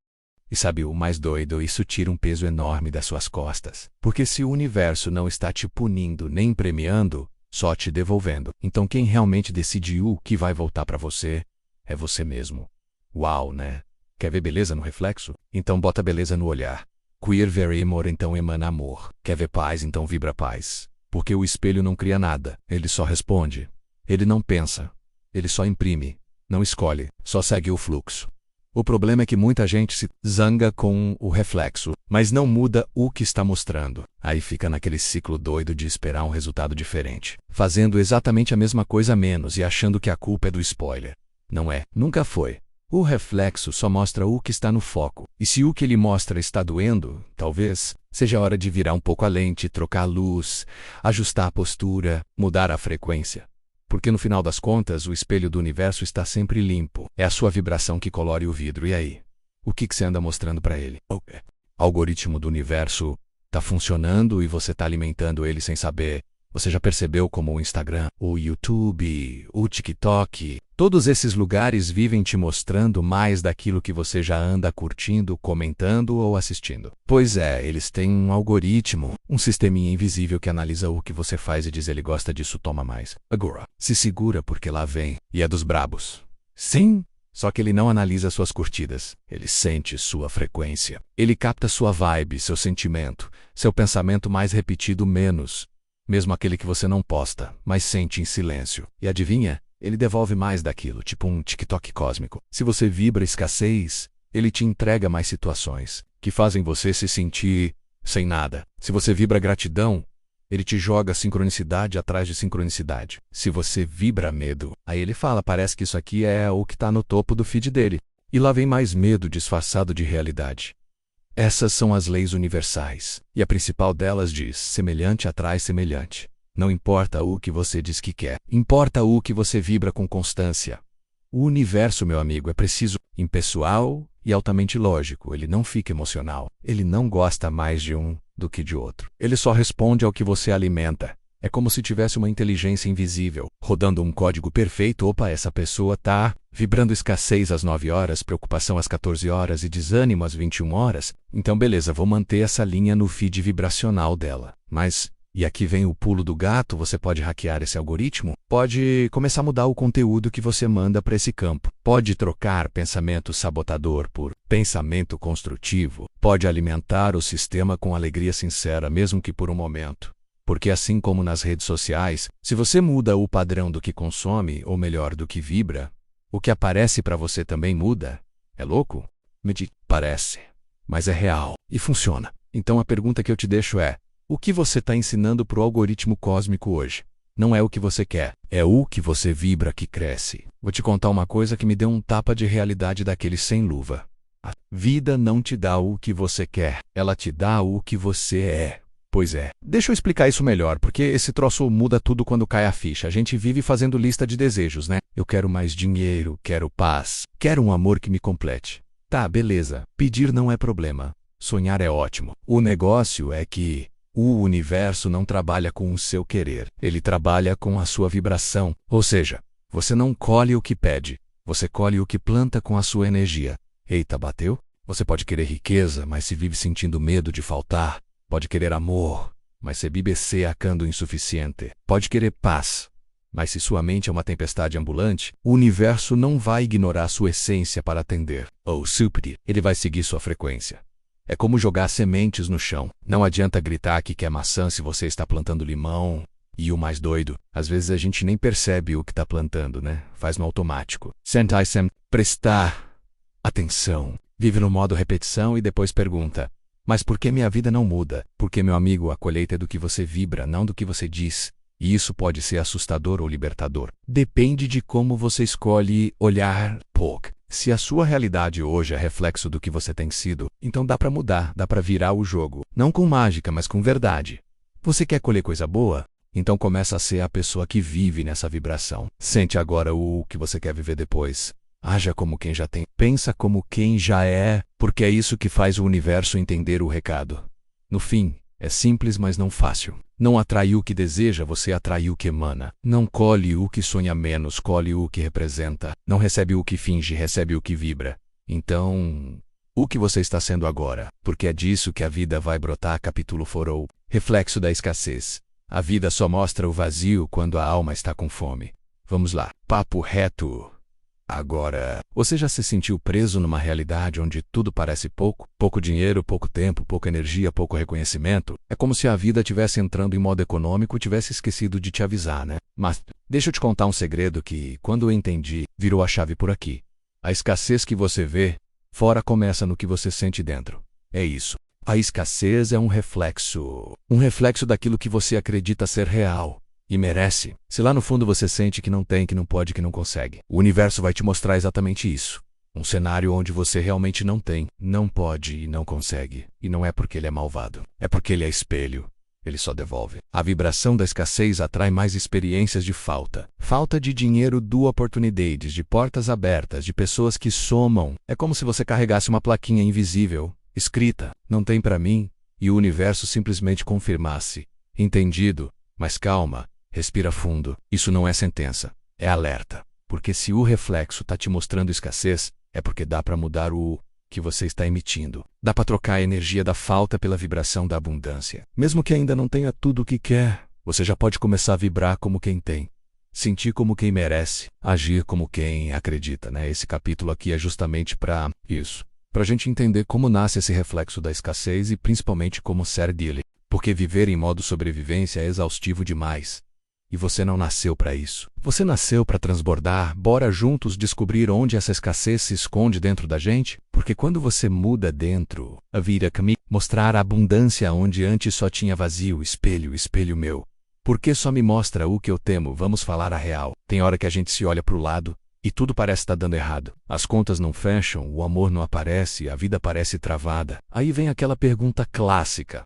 E sabe o mais doido? Isso tira um peso enorme das suas costas. Porque se o universo não está te punindo nem premiando, só te devolvendo. Então quem realmente decide o que vai voltar para você é você mesmo. Uau, né? Quer ver beleza no reflexo? Então bota beleza no olhar. Queer ver amor, então emana amor. Quer ver paz, então vibra paz. Porque o espelho não cria nada, ele só responde. Ele não pensa, ele só imprime, não escolhe, só segue o fluxo. O problema é que muita gente se zanga com o reflexo, mas não muda o que está mostrando. Aí fica naquele ciclo doido de esperar um resultado diferente, fazendo exatamente a mesma coisa menos e achando que a culpa é do spoiler. Não é, nunca foi. O reflexo só mostra o que está no foco. E se o que ele mostra está doendo, talvez seja hora de virar um pouco a lente, trocar a luz, ajustar a postura, mudar a frequência. Porque no final das contas, o espelho do universo está sempre limpo. É a sua vibração que colore o vidro. E aí? O que você anda mostrando para ele? O algoritmo do universo está funcionando e você está alimentando ele sem saber. Você já percebeu como o Instagram, o YouTube, o TikTok, todos esses lugares vivem te mostrando mais daquilo que você já anda curtindo, comentando ou assistindo? Pois é, eles têm um algoritmo, um sisteminha invisível que analisa o que você faz e diz ele gosta disso, toma mais. Agora, se segura porque lá vem, e é dos brabos. Sim, só que ele não analisa suas curtidas, ele sente sua frequência. Ele capta sua vibe, seu sentimento, seu pensamento mais repetido menos. Mesmo aquele que você não posta, mas sente em silêncio. E adivinha? Ele devolve mais daquilo, tipo um TikTok cósmico. Se você vibra escassez, ele te entrega mais situações que fazem você se sentir sem nada. Se você vibra gratidão, ele te joga sincronicidade atrás de sincronicidade. Se você vibra medo, aí ele fala, parece que isso aqui é o que está no topo do feed dele. E lá vem mais medo disfarçado de realidade. Essas são as leis universais, e a principal delas diz: semelhante atrai semelhante. Não importa o que você diz que quer, importa o que você vibra com constância. O universo, meu amigo, é preciso, impessoal e altamente lógico. Ele não fica emocional. Ele não gosta mais de um do que de outro. Ele só responde ao que você alimenta. É como se tivesse uma inteligência invisível, rodando um código perfeito. Opa, essa pessoa tá vibrando escassez às 9 horas, preocupação às 14 horas e desânimo às 21 horas. Então beleza, vou manter essa linha no feed vibracional dela. Mas, e aqui vem o pulo do gato, você pode hackear esse algoritmo? Pode começar a mudar o conteúdo que você manda para esse campo. Pode trocar pensamento sabotador por pensamento construtivo. Pode alimentar o sistema com alegria sincera, mesmo que por um momento. Porque assim como nas redes sociais, se você muda o padrão do que consome, ou melhor, do que vibra, o que aparece para você também muda. É louco? Parece. Mas é real. E funciona. Então a pergunta que eu te deixo é: o que você está ensinando para o algoritmo cósmico hoje? Não é o que você quer, é o que você vibra que cresce. Vou te contar uma coisa que me deu um tapa de realidade daquele sem luva. A vida não te dá o que você quer, ela te dá o que você é. Pois é. Deixa eu explicar isso melhor, porque esse troço muda tudo quando cai a ficha. A gente vive fazendo lista de desejos, né? Eu quero mais dinheiro, quero paz, quero um amor que me complete. Tá, beleza. Pedir não é problema. Sonhar é ótimo. O negócio é que o universo não trabalha com o seu querer. Ele trabalha com a sua vibração. Ou seja, você não colhe o que pede. Você colhe o que planta com a sua energia. Eita, bateu? Você pode querer riqueza, mas se vive sentindo medo de faltar. Pode querer amor, mas se vive acando insuficiente. Pode querer paz, mas se sua mente é uma tempestade ambulante, o universo não vai ignorar sua essência para atender. Ou suprir, ele vai seguir sua frequência. É como jogar sementes no chão. Não adianta gritar que quer maçã se você está plantando limão. E o mais doido, às vezes a gente nem percebe o que está plantando, né? Faz no automático. Sentai sem prestar atenção. Vive no modo repetição e depois pergunta: mas por que minha vida não muda? Porque, meu amigo, a colheita é do que você vibra, não do que você diz. E isso pode ser assustador ou libertador. Depende de como você escolhe olhar. Se a sua realidade hoje é reflexo do que você tem sido, então dá pra mudar, dá pra virar o jogo. Não com mágica, mas com verdade. Você quer colher coisa boa? Então começa a ser a pessoa que vive nessa vibração. Sente agora o que você quer viver depois. Haja como quem já tem, pensa como quem já é, porque é isso que faz o universo entender o recado. No fim, é simples, mas não fácil. Não atrai o que deseja, você atrai o que emana. Não colhe o que sonha menos, colhe o que representa. Não recebe o que finge, recebe o que vibra. Então, o que você está sendo agora? Porque é disso que a vida vai brotar. Capítulo 4. Reflexo da escassez. A vida só mostra o vazio quando a alma está com fome. Vamos lá, papo reto. Agora, você já se sentiu preso numa realidade onde tudo parece pouco? Pouco dinheiro, pouco tempo, pouca energia, pouco reconhecimento? É como se a vida estivesse entrando em modo econômico e tivesse esquecido de te avisar, né? Mas deixa eu te contar um segredo que, quando eu entendi, virou a chave por aqui. A escassez que você vê fora começa no que você sente dentro. É isso. A escassez é um reflexo daquilo que você acredita ser real. E merece. Se lá no fundo você sente que não tem, que não pode, que não consegue, o universo vai te mostrar exatamente isso. Um cenário onde você realmente não tem, não pode e não consegue. E não é porque ele é malvado. É porque ele é espelho. Ele só devolve. A vibração da escassez atrai mais experiências de falta. Falta de dinheiro, de oportunidades, de portas abertas, de pessoas que somam. É como se você carregasse uma plaquinha invisível, escrita, não tem pra mim, e o universo simplesmente confirmasse. Entendido? Mas calma. Respira fundo. Isso não é sentença. É alerta. Porque se o reflexo está te mostrando escassez, é porque dá para mudar o que você está emitindo. Dá para trocar a energia da falta pela vibração da abundância. Mesmo que ainda não tenha tudo o que quer, você já pode começar a vibrar como quem tem. Sentir como quem merece. Agir como quem acredita, né? Esse capítulo aqui é justamente para isso. Para a gente entender como nasce esse reflexo da escassez e principalmente como sair dele. Porque viver em modo sobrevivência é exaustivo demais. E você não nasceu para isso. Você nasceu para transbordar. Bora juntos descobrir onde essa escassez se esconde dentro da gente? Porque quando você muda dentro, a vida caminha. Mostrar a abundância onde antes só tinha vazio. Espelho, espelho meu. Por que só me mostra o que eu temo? Vamos falar a real. Tem hora que a gente se olha pro lado e tudo parece estar dando errado. As contas não fecham, o amor não aparece, a vida parece travada. Aí vem aquela pergunta clássica.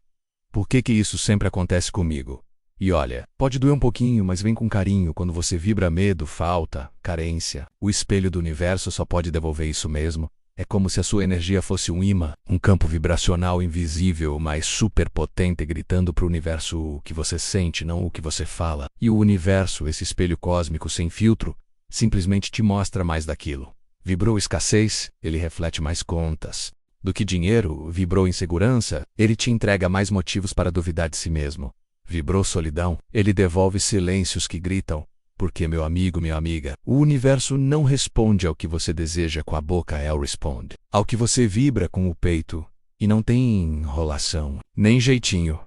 Por que isso sempre acontece comigo? E olha, pode doer um pouquinho, mas vem com carinho quando você vibra medo, falta, carência. O espelho do universo só pode devolver isso mesmo. É como se a sua energia fosse um imã, um campo vibracional invisível, mas super potente, gritando para o universo o que você sente, não o que você fala. E o universo, esse espelho cósmico sem filtro, simplesmente te mostra mais daquilo. Vibrou escassez, ele reflete mais contas. Do que dinheiro, vibrou insegurança, ele te entrega mais motivos para duvidar de si mesmo. Vibrou solidão, ele devolve silêncios que gritam. Porque, meu amigo, minha amiga, o universo não responde ao que você deseja com a boca, ele responde ao que você vibra com o peito. E não tem enrolação, nem jeitinho.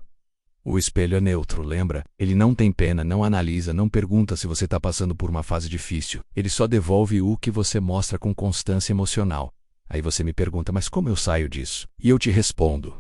O espelho é neutro, lembra? Ele não tem pena, não analisa, não pergunta se você está passando por uma fase difícil. Ele só devolve o que você mostra com constância emocional. Aí você me pergunta, mas como eu saio disso? E eu te respondo.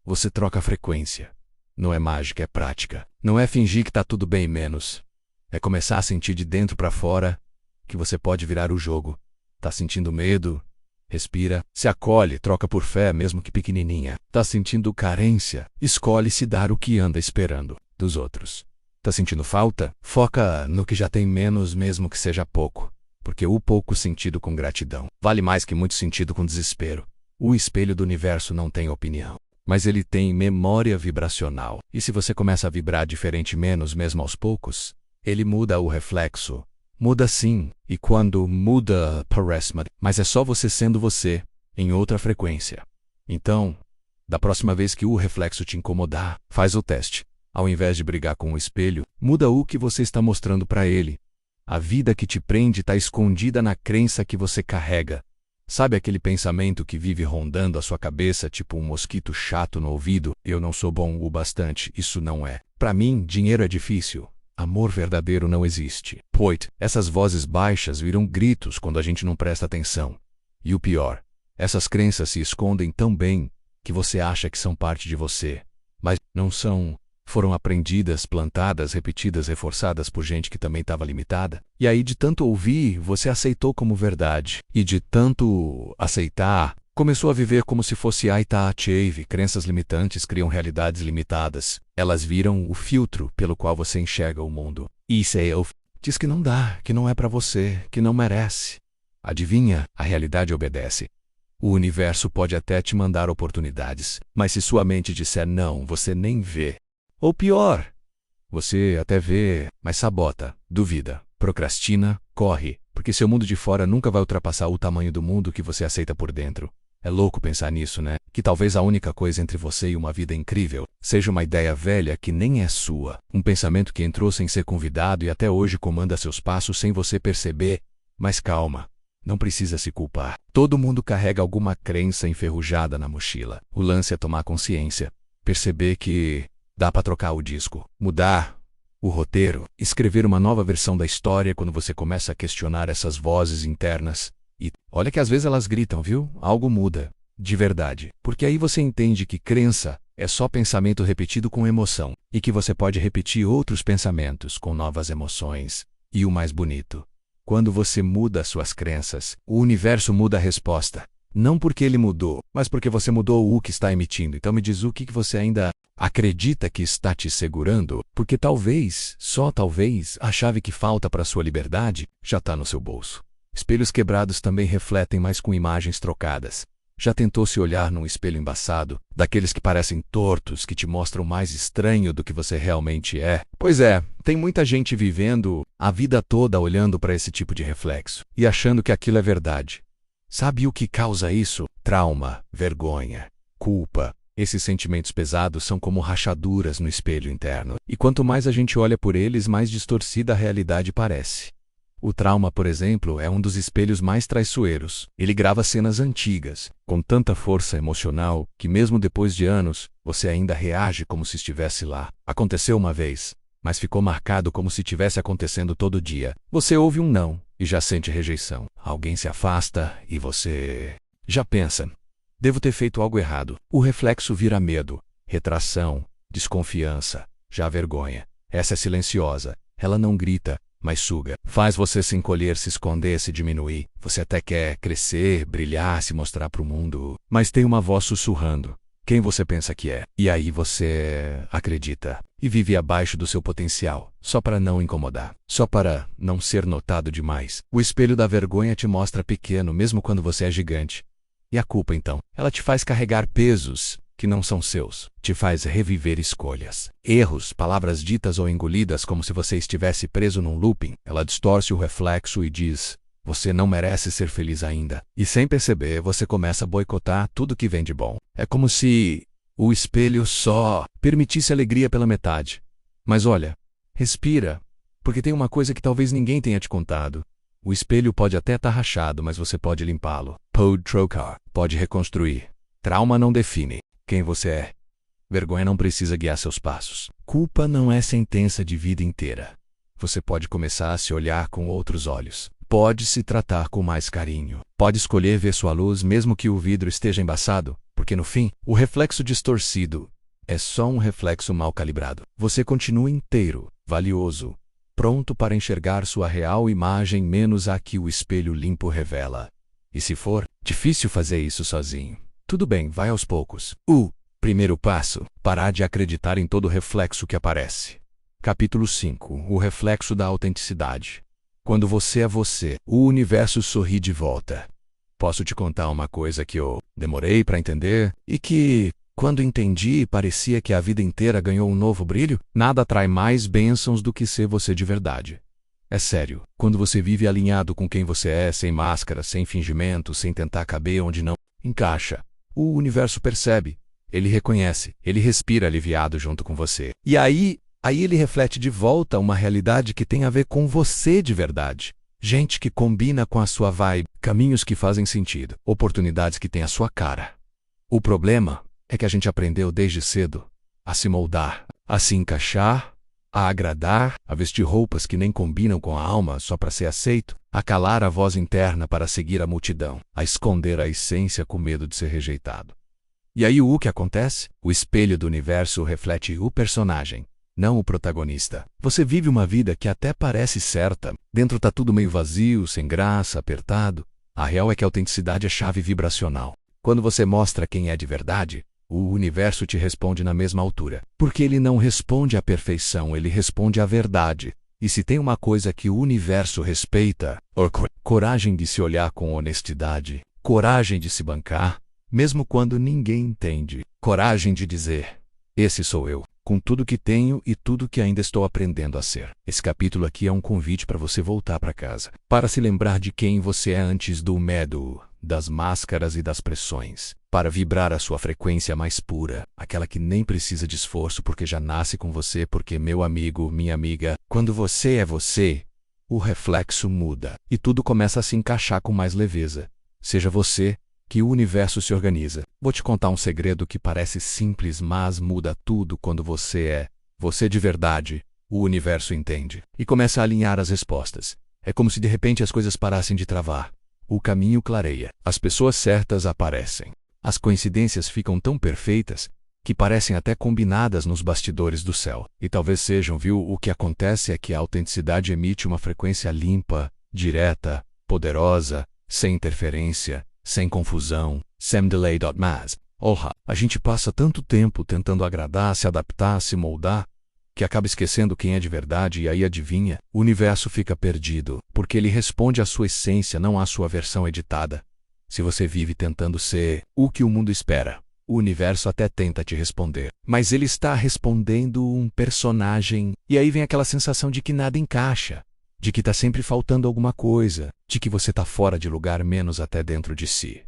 Você troca a frequência. Não é mágica, é prática. Não é fingir que tá tudo bem menos. É começar a sentir de dentro para fora que você pode virar o jogo. Tá sentindo medo? Respira. Se acolhe, troca por fé, mesmo que pequenininha. Tá sentindo carência? Escolhe se dar o que anda esperando dos outros. Tá sentindo falta? Foca no que já tem menos, mesmo que seja pouco. Porque o pouco sentido com gratidão vale mais que muito sentido com desespero. O espelho do universo não tem opinião. Mas ele tem memória vibracional. E se você começa a vibrar diferente menos mesmo aos poucos, ele muda o reflexo. Muda sim. E quando muda, parece, mas é só você sendo você, em outra frequência. Então, da próxima vez que o reflexo te incomodar, faz o teste. Ao invés de brigar com o espelho, muda o que você está mostrando para ele. A vida que te prende está escondida na crença que você carrega. Sabe aquele pensamento que vive rondando a sua cabeça, tipo um mosquito chato no ouvido? Eu não sou bom o bastante, isso não é. Para mim, dinheiro é difícil. Amor verdadeiro não existe. Pois, essas vozes baixas viram gritos quando a gente não presta atenção. E o pior, essas crenças se escondem tão bem que você acha que são parte de você. Mas não são. Foram aprendidas, plantadas, repetidas, reforçadas por gente que também estava limitada. E aí, de tanto ouvir, você aceitou como verdade. E de tanto aceitar, começou a viver como se fosse Aitachave. Crenças limitantes criam realidades limitadas. Elas viram o filtro pelo qual você enxerga o mundo. E diz que não dá, que não é para você, que não merece. Adivinha? A realidade obedece. O universo pode até te mandar oportunidades, mas se sua mente disser não, você nem vê. Ou pior, você até vê, mas sabota, duvida, procrastina, corre, porque seu mundo de fora nunca vai ultrapassar o tamanho do mundo que você aceita por dentro. É louco pensar nisso, né? Que talvez a única coisa entre você e uma vida incrível seja uma ideia velha que nem é sua. Um pensamento que entrou sem ser convidado e até hoje comanda seus passos sem você perceber. Mas calma, não precisa se culpar. Todo mundo carrega alguma crença enferrujada na mochila. O lance é tomar consciência, perceber que dá para trocar o disco, mudar o roteiro, escrever uma nova versão da história quando você começa a questionar essas vozes internas. E olha que às vezes elas gritam, viu? Algo muda, de verdade. Porque aí você entende que crença é só pensamento repetido com emoção, e que você pode repetir outros pensamentos com novas emoções. E o mais bonito, quando você muda suas crenças, o universo muda a resposta. Não porque ele mudou, mas porque você mudou o que está emitindo. Então me diz o que você ainda acredita que está te segurando, porque talvez, só talvez, a chave que falta para sua liberdade já está no seu bolso. Espelhos quebrados também refletem, mas com imagens trocadas. Já tentou se olhar num espelho embaçado, daqueles que parecem tortos, que te mostram mais estranho do que você realmente é? Pois é, tem muita gente vivendo a vida toda olhando para esse tipo de reflexo e achando que aquilo é verdade. Sabe o que causa isso? Trauma, vergonha, culpa. Esses sentimentos pesados são como rachaduras no espelho interno. E quanto mais a gente olha por eles, mais distorcida a realidade parece. O trauma, por exemplo, é um dos espelhos mais traiçoeiros. Ele grava cenas antigas, com tanta força emocional, que mesmo depois de anos, você ainda reage como se estivesse lá. Aconteceu uma vez, mas ficou marcado como se estivesse acontecendo todo dia. Você ouve um não e já sente rejeição. Alguém se afasta e você já pensa: devo ter feito algo errado. O reflexo vira medo, retração, desconfiança, já vergonha. Essa é silenciosa. Ela não grita, mas suga. Faz você se encolher, se esconder, se diminuir. Você até quer crescer, brilhar, se mostrar para o mundo, mas tem uma voz sussurrando quem você pensa que é. E aí você acredita e vive abaixo do seu potencial, só para não incomodar, só para não ser notado demais. O espelho da vergonha te mostra pequeno, mesmo quando você é gigante. E a culpa, então? Ela te faz carregar pesos que não são seus. Te faz reviver escolhas, erros, palavras ditas ou engolidas como se você estivesse preso num looping. Ela distorce o reflexo e diz: você não merece ser feliz ainda. E sem perceber, você começa a boicotar tudo que vem de bom. É como se o espelho só permitisse alegria pela metade. Mas olha, respira, porque tem uma coisa que talvez ninguém tenha te contado. O espelho pode até estar rachado, mas você pode limpá-lo. Pode trocar, pode reconstruir. Trauma não define quem você é. Vergonha não precisa guiar seus passos. Culpa não é sentença de vida inteira. Você pode começar a se olhar com outros olhos. Pode se tratar com mais carinho. Pode escolher ver sua luz mesmo que o vidro esteja embaçado, porque no fim, o reflexo distorcido é só um reflexo mal calibrado. Você continua inteiro, valioso, pronto para enxergar sua real imagem menos a que o espelho limpo revela. E se for difícil fazer isso sozinho, tudo bem, vai aos poucos. Primeiro passo: parar de acreditar em todo reflexo que aparece. Capítulo 5. O reflexo da autenticidade. Quando você é você, o universo sorri de volta. Posso te contar uma coisa que eu demorei para entender e que, quando entendi, parecia que a vida inteira ganhou um novo brilho? Nada atrai mais bênçãos do que ser você de verdade. É sério, quando você vive alinhado com quem você é, sem máscara, sem fingimento, sem tentar caber onde não encaixa, o universo percebe, ele reconhece, ele respira aliviado junto com você. E aí ele reflete de volta uma realidade que tem a ver com você de verdade. Gente que combina com a sua vibe, caminhos que fazem sentido, oportunidades que têm a sua cara. O problema é que a gente aprendeu desde cedo a se moldar, a se encaixar, a agradar, a vestir roupas que nem combinam com a alma só para ser aceito, a calar a voz interna para seguir a multidão, a esconder a essência com medo de ser rejeitado. E aí o que acontece? O espelho do universo reflete o personagem, não o protagonista. Você vive uma vida que até parece certa. Dentro tá tudo meio vazio, sem graça, apertado. A real é que a autenticidade é chave vibracional. Quando você mostra quem é de verdade, o universo te responde na mesma altura. Porque ele não responde à perfeição, ele responde à verdade. E se tem uma coisa que o universo respeita, coragem de se olhar com honestidade, coragem de se bancar, mesmo quando ninguém entende, coragem de dizer: esse sou eu, com tudo que tenho e tudo que ainda estou aprendendo a ser. Esse capítulo aqui é um convite para você voltar para casa, para se lembrar de quem você é antes do medo, das máscaras e das pressões, para vibrar a sua frequência mais pura, aquela que nem precisa de esforço porque já nasce com você, porque, meu amigo, minha amiga, quando você é você, o reflexo muda e tudo começa a se encaixar com mais leveza. Seja você, que o universo se organiza. Vou te contar um segredo que parece simples, mas muda tudo quando você é você de verdade. O universo entende e começa a alinhar as respostas. É como se de repente as coisas parassem de travar. O caminho clareia, as pessoas certas aparecem. As coincidências ficam tão perfeitas que parecem até combinadas nos bastidores do céu. E talvez sejam, viu? O que acontece é que a autenticidade emite uma frequência limpa, direta, poderosa, sem interferência, sem confusão, sem delay. Mas, a gente passa tanto tempo tentando agradar, se adaptar, se moldar, que acaba esquecendo quem é de verdade e aí adivinha, o universo fica perdido, porque ele responde à sua essência, não à sua versão editada. Se você vive tentando ser o que o mundo espera, o universo até tenta te responder, mas ele está respondendo um personagem, e aí vem aquela sensação de que nada encaixa, de que está sempre faltando alguma coisa, de que você está fora de lugar, menos até dentro de si.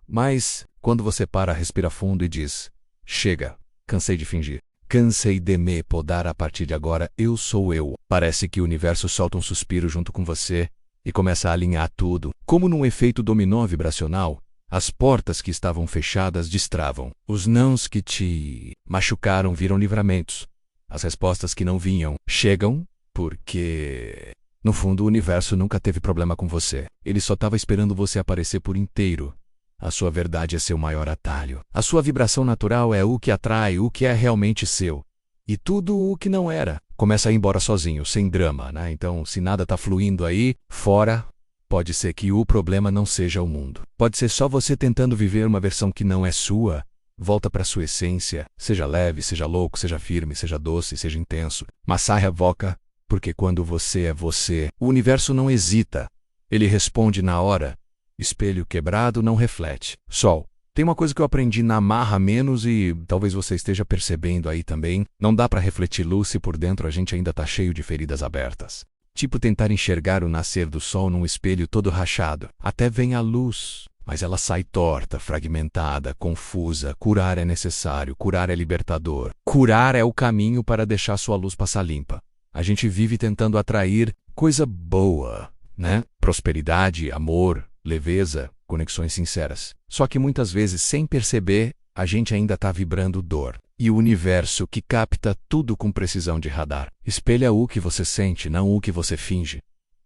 Mas, quando você para, respira fundo e diz, chega, cansei de fingir. Cansei de me podar, a partir de agora eu sou eu. Parece que o universo solta um suspiro junto com você e começa a alinhar tudo. Como num efeito dominó vibracional, as portas que estavam fechadas destravam. Os nãos que te machucaram viram livramentos. As respostas que não vinham chegam porque, no fundo, o universo nunca teve problema com você. Ele só estava esperando você aparecer por inteiro. A sua verdade é seu maior atalho. A sua vibração natural é o que atrai o que é realmente seu. E tudo o que não era começa a ir embora sozinho, sem drama, né? Então, se nada está fluindo aí, fora, pode ser que o problema não seja o mundo. Pode ser só você tentando viver uma versão que não é sua. Volta para sua essência. Seja leve, seja louco, seja firme, seja doce, seja intenso. Mas saia voca, porque quando você é você, o universo não hesita. Ele responde na hora. Espelho quebrado não reflete. Sol. Tem uma coisa que eu aprendi na marra menos e talvez você esteja percebendo aí também. Não dá para refletir luz se por dentro a gente ainda tá cheio de feridas abertas. Tipo tentar enxergar o nascer do sol num espelho todo rachado. Até vem a luz, mas ela sai torta, fragmentada, confusa. Curar é necessário, curar é libertador. Curar é o caminho para deixar sua luz passar limpa. A gente vive tentando atrair coisa boa, né? Prosperidade, amor, leveza, conexões sinceras. Só que muitas vezes, sem perceber, a gente ainda está vibrando dor. E o universo, que capta tudo com precisão de radar, espelha o que você sente, não o que você finge.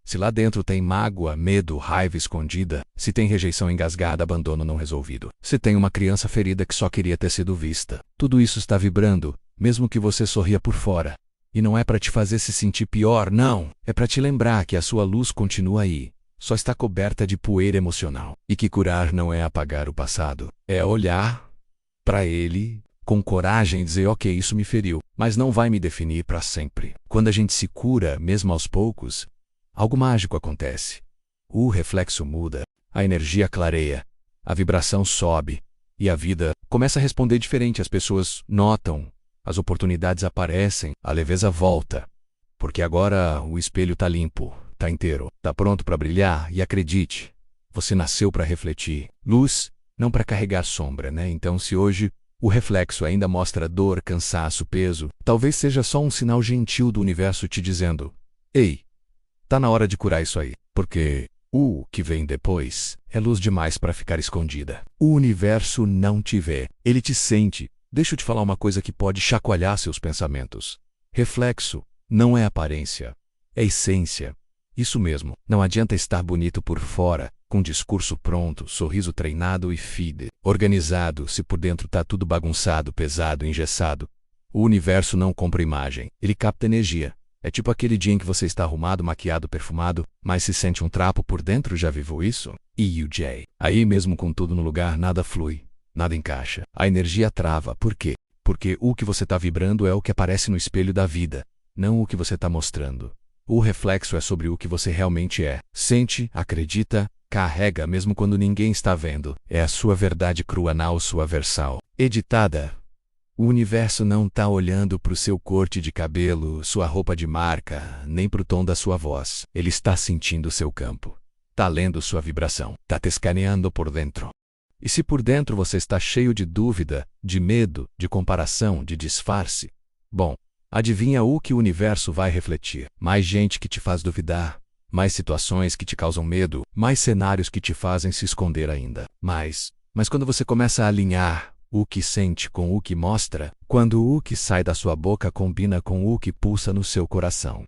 Se lá dentro tem mágoa, medo, raiva escondida, se tem rejeição engasgada, abandono não resolvido, se tem uma criança ferida que só queria ter sido vista, tudo isso está vibrando, mesmo que você sorria por fora. E não é para te fazer se sentir pior, não. É para te lembrar que a sua luz continua aí. Só está coberta de poeira emocional. E que curar não é apagar o passado. É olhar para ele com coragem e dizer, ok, isso me feriu, mas não vai me definir para sempre. Quando a gente se cura, mesmo aos poucos, algo mágico acontece. O reflexo muda, a energia clareia, a vibração sobe e a vida começa a responder diferente. As pessoas notam, as oportunidades aparecem, a leveza volta. Porque agora o espelho está limpo. Tá inteiro, tá pronto para brilhar e acredite, você nasceu para refletir luz, não para carregar sombra, né? Então, se hoje o reflexo ainda mostra dor, cansaço, peso, talvez seja só um sinal gentil do universo te dizendo: ei, tá na hora de curar isso aí, porque o que vem depois é luz demais para ficar escondida. O universo não te vê, ele te sente. Deixa eu te falar uma coisa que pode chacoalhar seus pensamentos. Reflexo não é aparência, é essência. Isso mesmo, não adianta estar bonito por fora, com discurso pronto, sorriso treinado e feed organizado, se por dentro tá tudo bagunçado, pesado, engessado. O universo não compra imagem, ele capta energia. É tipo aquele dia em que você está arrumado, maquiado, perfumado, mas se sente um trapo por dentro, já viveu isso? EUJ. Aí mesmo com tudo no lugar, nada flui, nada encaixa. A energia trava. Por quê? Porque o que você está vibrando é o que aparece no espelho da vida, não o que você está mostrando. O reflexo é sobre o que você realmente é. Sente, acredita, carrega mesmo quando ninguém está vendo. É a sua verdade crua, não sua versão editada. O universo não está olhando para o seu corte de cabelo, sua roupa de marca, nem para o tom da sua voz. Ele está sentindo o seu campo. Tá lendo sua vibração, tá te escaneando por dentro. E se por dentro você está cheio de dúvida, de medo, de comparação, de disfarce, bom, adivinha o que o universo vai refletir? Mais gente que te faz duvidar, mais situações que te causam medo, mais cenários que te fazem se esconder ainda. Mas quando você começa a alinhar o que sente com o que mostra, quando o que sai da sua boca combina com o que pulsa no seu coração,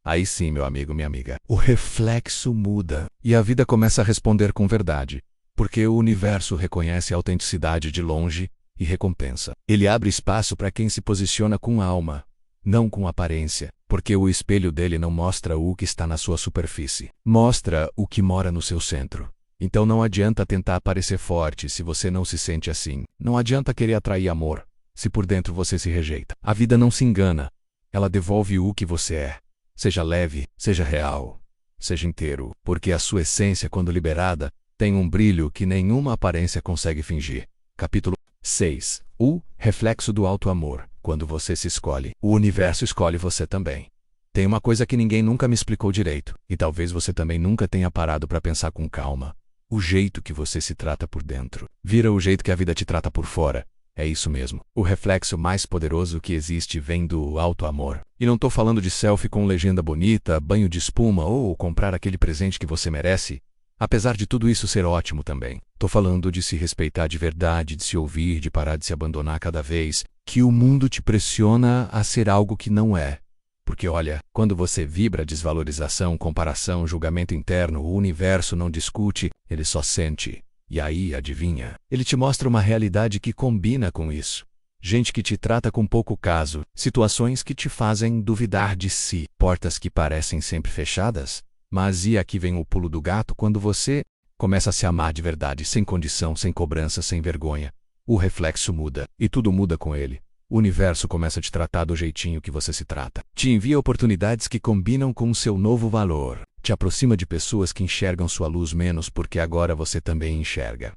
aí sim, meu amigo, minha amiga, o reflexo muda e a vida começa a responder com verdade. Porque o universo reconhece a autenticidade de longe e recompensa. Ele abre espaço para quem se posiciona com alma, não com aparência, porque o espelho dele não mostra o que está na sua superfície, mostra o que mora no seu centro. Então não adianta tentar parecer forte se você não se sente assim. Não adianta querer atrair amor, se por dentro você se rejeita. A vida não se engana, ela devolve o que você é. Seja leve, seja real, seja inteiro, porque a sua essência, quando liberada, tem um brilho que nenhuma aparência consegue fingir. Capítulo 6. O reflexo do alto amor. Quando você se escolhe, o universo escolhe você também. Tem uma coisa que ninguém nunca me explicou direito, e talvez você também nunca tenha parado para pensar com calma. O jeito que você se trata por dentro vira o jeito que a vida te trata por fora. É isso mesmo. O reflexo mais poderoso que existe vem do alto amor. E não tô falando de selfie com legenda bonita, banho de espuma ou comprar aquele presente que você merece. Apesar de tudo isso ser ótimo também, tô falando de se respeitar de verdade, de se ouvir, de parar de se abandonar cada vez que o mundo te pressiona a ser algo que não é. Porque olha, quando você vibra desvalorização, comparação, julgamento interno, o universo não discute, ele só sente. E aí, adivinha? Ele te mostra uma realidade que combina com isso. Gente que te trata com pouco caso, situações que te fazem duvidar de si, portas que parecem sempre fechadas. Mas e aqui vem o pulo do gato quando você começa a se amar de verdade, sem condição, sem cobrança, sem vergonha. O reflexo muda, e tudo muda com ele. O universo começa a te tratar do jeitinho que você se trata. Te envia oportunidades que combinam com o seu novo valor. Te aproxima de pessoas que enxergam sua luz menos porque agora você também enxerga.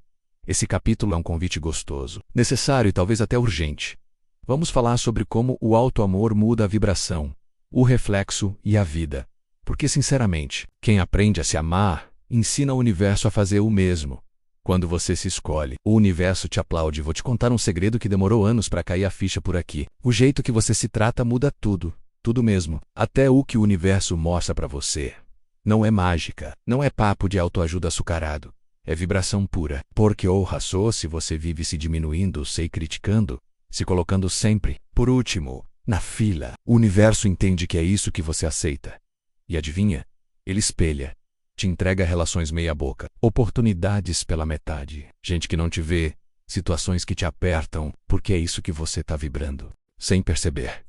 Esse capítulo é um convite gostoso, necessário e talvez até urgente. Vamos falar sobre como o alto amor muda a vibração, o reflexo e a vida. Porque, sinceramente, quem aprende a se amar, ensina o universo a fazer o mesmo. Quando você se escolhe, o universo te aplaude. Vou te contar um segredo que demorou anos para cair a ficha por aqui. O jeito que você se trata muda tudo, tudo mesmo. Até o que o universo mostra para você. Não é mágica, não é papo de autoajuda açucarado. É vibração pura. Porque honra só se você vive se diminuindo, se criticando, se colocando sempre, por último, na fila. O universo entende que é isso que você aceita. E adivinha? Ele espelha. Te entrega relações meia-boca, oportunidades pela metade, gente que não te vê, situações que te apertam, porque é isso que você está vibrando, sem perceber.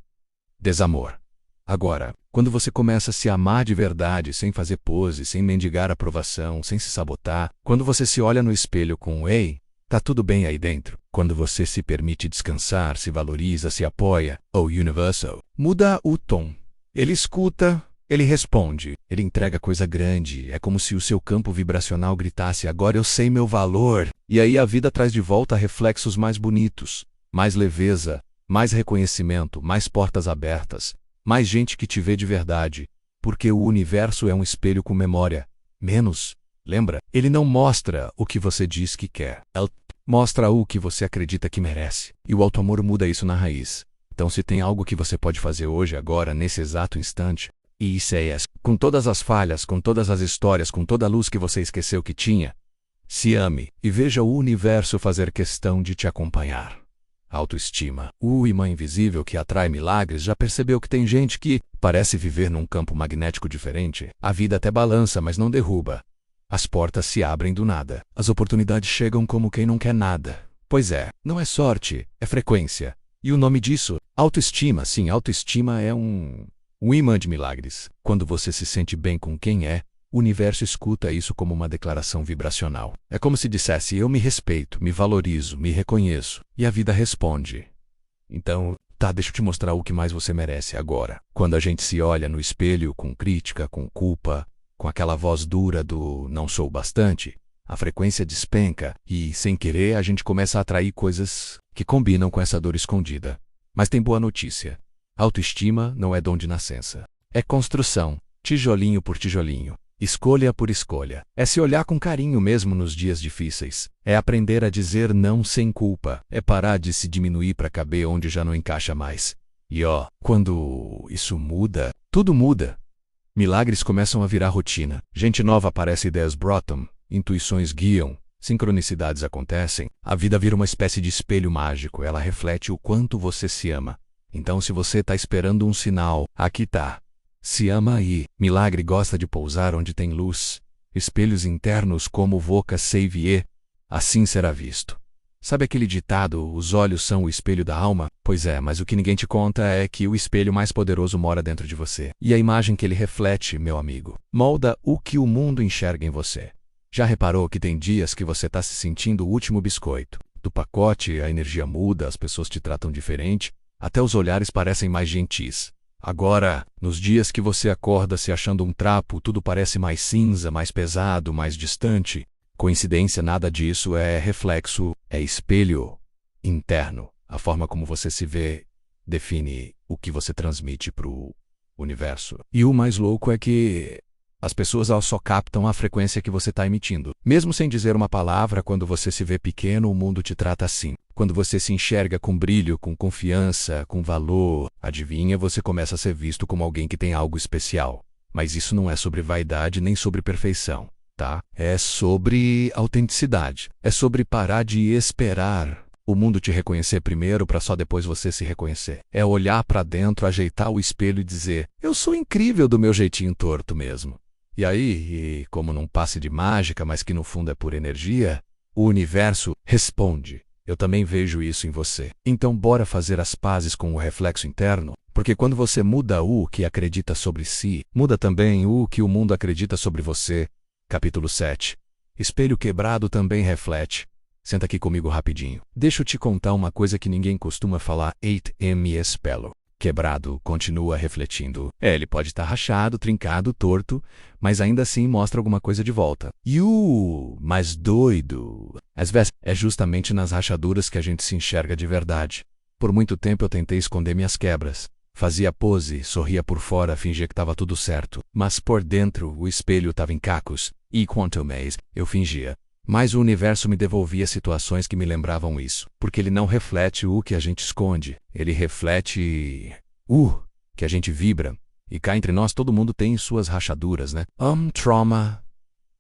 Desamor. Agora, quando você começa a se amar de verdade, sem fazer pose, sem mendigar aprovação, sem se sabotar, quando você se olha no espelho com "Ei, tá tudo bem aí dentro", quando você se permite descansar, se valoriza, se apoia, o universo muda o tom. Ele escuta. Ele responde, ele entrega coisa grande, é como se o seu campo vibracional gritasse: agora eu sei meu valor. E aí a vida traz de volta reflexos mais bonitos, mais leveza, mais reconhecimento, mais portas abertas, mais gente que te vê de verdade, porque o universo é um espelho com memória. Menos, lembra? Ele não mostra o que você diz que quer, ele mostra o que você acredita que merece. E o alto amor muda isso na raiz. Então se tem algo que você pode fazer hoje, agora, nesse exato instante, e isso é com todas as falhas, com todas as histórias, com toda a luz que você esqueceu que tinha, se ame e veja o universo fazer questão de te acompanhar. Autoestima. O imã invisível que atrai milagres já percebeu que tem gente que parece viver num campo magnético diferente. A vida até balança, mas não derruba. As portas se abrem do nada. As oportunidades chegam como quem não quer nada. Pois é, não é sorte, é frequência. E o nome disso? Autoestima. Sim, autoestima é um imã de milagres. Quando você se sente bem com quem é, o universo escuta isso como uma declaração vibracional. É como se dissesse: eu me respeito, me valorizo, me reconheço. E a vida responde. Então, tá, deixa eu te mostrar o que mais você merece agora. Quando a gente se olha no espelho com crítica, com culpa, com aquela voz dura do "não sou bastante", a frequência despenca e, sem querer, a gente começa a atrair coisas que combinam com essa dor escondida. Mas tem boa notícia. Autoestima não é dom de nascença. É construção, tijolinho por tijolinho. Escolha por escolha. É se olhar com carinho mesmo nos dias difíceis. É aprender a dizer não sem culpa. É parar de se diminuir para caber onde já não encaixa mais. E quando isso muda, tudo muda. Milagres começam a virar rotina. Gente nova aparece, ideias brotam, intuições guiam, sincronicidades acontecem. A vida vira uma espécie de espelho mágico. Ela reflete o quanto você se ama. Então, se você está esperando um sinal, aqui tá. Se ama aí. Milagre gosta de pousar onde tem luz. Espelhos internos como Voca Savier. Assim será visto. Sabe aquele ditado, os olhos são o espelho da alma? Pois é, mas o que ninguém te conta é que o espelho mais poderoso mora dentro de você. E a imagem que ele reflete, meu amigo, molda o que o mundo enxerga em você. Já reparou que tem dias que você está se sentindo o último biscoito? Do pacote, a energia muda, as pessoas te tratam diferente, até os olhares parecem mais gentis. Agora, nos dias que você acorda se achando um trapo, tudo parece mais cinza, mais pesado, mais distante. Coincidência, nada disso, é reflexo, é espelho interno. A forma como você se vê define o que você transmite para o universo. E o mais louco é que as pessoas só captam a frequência que você está emitindo. Mesmo sem dizer uma palavra, quando você se vê pequeno, o mundo te trata assim. Quando você se enxerga com brilho, com confiança, com valor, adivinha, você começa a ser visto como alguém que tem algo especial. Mas isso não é sobre vaidade nem sobre perfeição, tá? É sobre autenticidade. É sobre parar de esperar o mundo te reconhecer primeiro para só depois você se reconhecer. É olhar para dentro, ajeitar o espelho e dizer: eu sou incrível do meu jeitinho torto mesmo. E aí, como num passe de mágica, mas que no fundo é pura energia, o universo responde: eu também vejo isso em você. Então bora fazer as pazes com o reflexo interno, porque quando você muda o que acredita sobre si, muda também o que o mundo acredita sobre você. Capítulo 7. Espelho quebrado também reflete. Senta aqui comigo rapidinho. Deixa eu te contar uma coisa que ninguém costuma falar. 8M espelho quebrado continua refletindo. Ele pode estar rachado, trincado, torto, mas ainda assim mostra alguma coisa de volta. E o mais doido, às vezes, é justamente nas rachaduras que a gente se enxerga de verdade. Por muito tempo eu tentei esconder minhas quebras. Fazia pose, sorria por fora, fingia que estava tudo certo. Mas por dentro, o espelho estava em cacos. E quanto mais eu fingia, mas o universo me devolvia situações que me lembravam isso. Porque ele não reflete o que a gente esconde. Ele reflete o que a gente vibra. E cá entre nós todo mundo tem suas rachaduras, né? Trauma.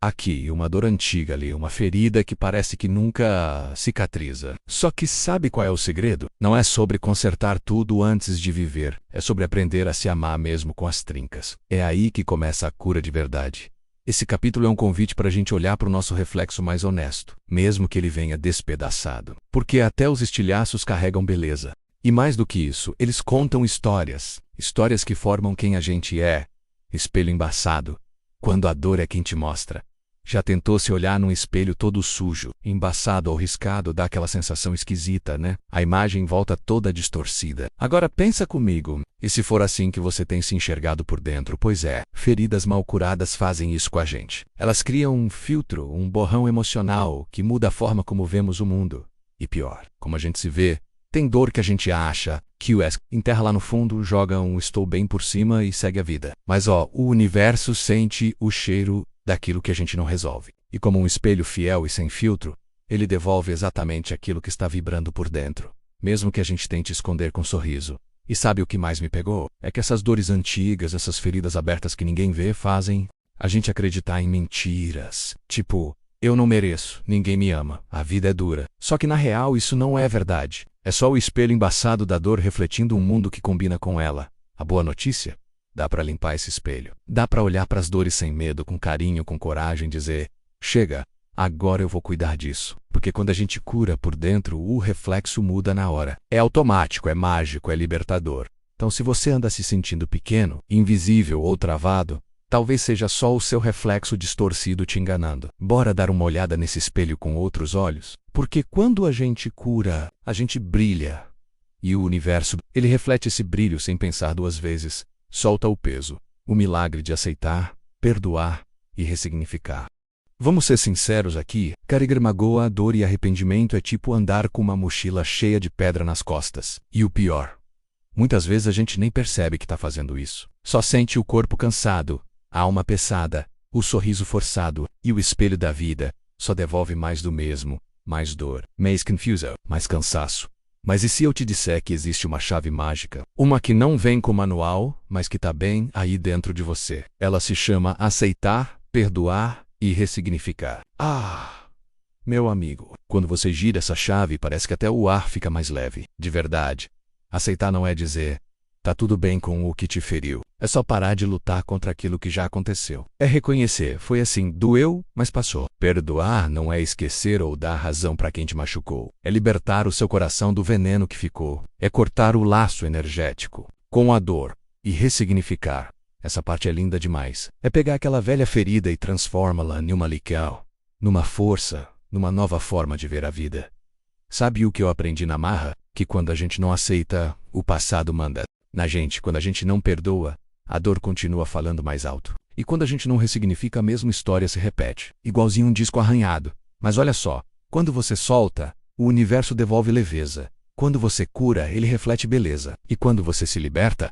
Aqui, uma dor antiga ali, uma ferida que parece que nunca cicatriza. Só que sabe qual é o segredo? Não é sobre consertar tudo antes de viver. É sobre aprender a se amar mesmo com as trincas. É aí que começa a cura de verdade. Esse capítulo é um convite para a gente olhar para o nosso reflexo mais honesto, mesmo que ele venha despedaçado. Porque até os estilhaços carregam beleza. E mais do que isso, eles contam histórias. Histórias que formam quem a gente é. Espelho embaçado. Quando a dor é quem te mostra. Já tentou se olhar num espelho todo sujo, embaçado ou riscado, dá aquela sensação esquisita, né? A imagem volta toda distorcida. Agora pensa comigo, e se for assim que você tem se enxergado por dentro? Pois é, feridas mal curadas fazem isso com a gente. Elas criam um filtro, um borrão emocional que muda a forma como vemos o mundo. E pior, como a gente se vê, tem dor que a gente acha, que enterra lá no fundo, joga um estou bem por cima e segue a vida. Mas o universo sente o cheiro daquilo que a gente não resolve. E como um espelho fiel e sem filtro, ele devolve exatamente aquilo que está vibrando por dentro, mesmo que a gente tente esconder com um sorriso. E sabe o que mais me pegou? É que essas dores antigas, essas feridas abertas que ninguém vê, fazem a gente acreditar em mentiras. Tipo, eu não mereço, ninguém me ama, a vida é dura. Só que na real isso não é verdade. É só o espelho embaçado da dor refletindo um mundo que combina com ela. A boa notícia? Dá para limpar esse espelho. Dá para olhar para as dores sem medo, com carinho, com coragem, dizer: chega, agora eu vou cuidar disso. Porque quando a gente cura por dentro, o reflexo muda na hora. É automático, é mágico, é libertador. Então se você anda se sentindo pequeno, invisível ou travado, talvez seja só o seu reflexo distorcido te enganando. Bora dar uma olhada nesse espelho com outros olhos? Porque quando a gente cura, a gente brilha. E o universo, ele reflete esse brilho sem pensar duas vezes. Solta o peso, o milagre de aceitar, perdoar e ressignificar. Vamos ser sinceros aqui, carregar magoa, dor e arrependimento é tipo andar com uma mochila cheia de pedra nas costas. E o pior, muitas vezes a gente nem percebe que está fazendo isso. Só sente o corpo cansado, a alma pesada o sorriso forçado e o espelho da vida só devolve mais do mesmo, mais dor, mais confusão, mais cansaço. Mas e se eu te disser que existe uma chave mágica? Uma que não vem com manual, mas que está bem aí dentro de você. Ela se chama aceitar, perdoar e ressignificar. Meu amigo, quando você gira essa chave, parece que até o ar fica mais leve. De verdade. Aceitar não é dizer, tá tudo bem com o que te feriu. É só parar de lutar contra aquilo que já aconteceu. É reconhecer, foi assim, doeu, mas passou. Perdoar não é esquecer ou dar razão para quem te machucou. É libertar o seu coração do veneno que ficou. É cortar o laço energético com a dor e ressignificar. Essa parte é linda demais. É pegar aquela velha ferida e transformá-la numa lição, numa força, numa nova forma de ver a vida. Sabe o que eu aprendi na marra? Que quando a gente não aceita, o passado manda na gente. Quando a gente não perdoa, a dor continua falando mais alto. E quando a gente não ressignifica, a mesma história se repete, igualzinho um disco arranhado. Mas olha só, quando você solta, o universo devolve leveza. Quando você cura, ele reflete beleza. E quando você se liberta,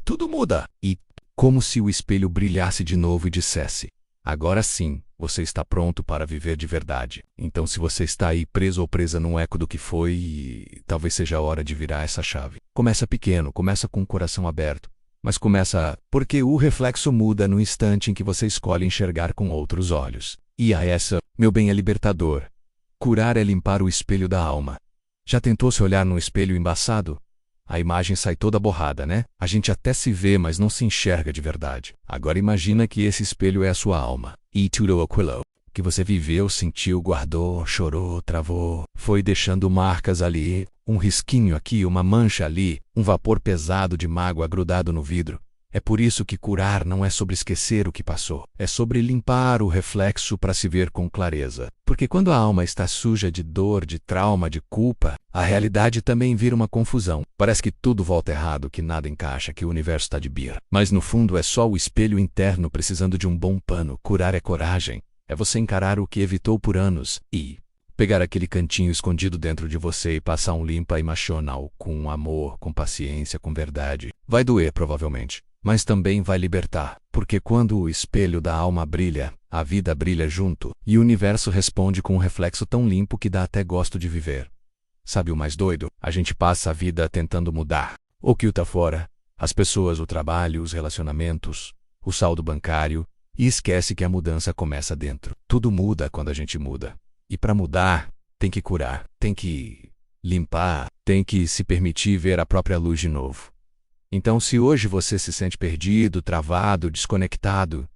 tudo muda. E como se o espelho brilhasse de novo e dissesse, agora sim, você está pronto para viver de verdade. Então se você está aí preso ou presa num eco do que foi, talvez seja a hora de virar essa chave. Começa pequeno, começa com o coração aberto. Mas começa porque o reflexo muda no instante em que você escolhe enxergar com outros olhos. E essa, meu bem, é libertador. Curar é limpar o espelho da alma. Já tentou se olhar num espelho embaçado? A imagem sai toda borrada, né? A gente até se vê, mas não se enxerga de verdade. Agora imagina que esse espelho é a sua alma. E tudo aquilo que você viveu, sentiu, guardou, chorou, travou, foi deixando marcas ali, um risquinho aqui, uma mancha ali, um vapor pesado de mágoa grudado no vidro. É por isso que curar não é sobre esquecer o que passou, é sobre limpar o reflexo para se ver com clareza. Porque quando a alma está suja de dor, de trauma, de culpa, a realidade também vira uma confusão. Parece que tudo volta errado, que nada encaixa, que o universo está de birra. Mas no fundo é só o espelho interno precisando de um bom pano. Curar é coragem. É você encarar o que evitou por anos e pegar aquele cantinho escondido dentro de você e passar um limpa emocional com amor, com paciência, com verdade. Vai doer, provavelmente, mas também vai libertar, porque quando o espelho da alma brilha, a vida brilha junto, e o universo responde com um reflexo tão limpo que dá até gosto de viver. Sabe o mais doido? A gente passa a vida tentando mudar o que tá fora, as pessoas, o trabalho, os relacionamentos, o saldo bancário, e esquece que a mudança começa dentro. Tudo muda quando a gente muda. E para mudar, tem que curar, tem que limpar, tem que se permitir ver a própria luz de novo. Então, se hoje você se sente perdido, travado, desconectado,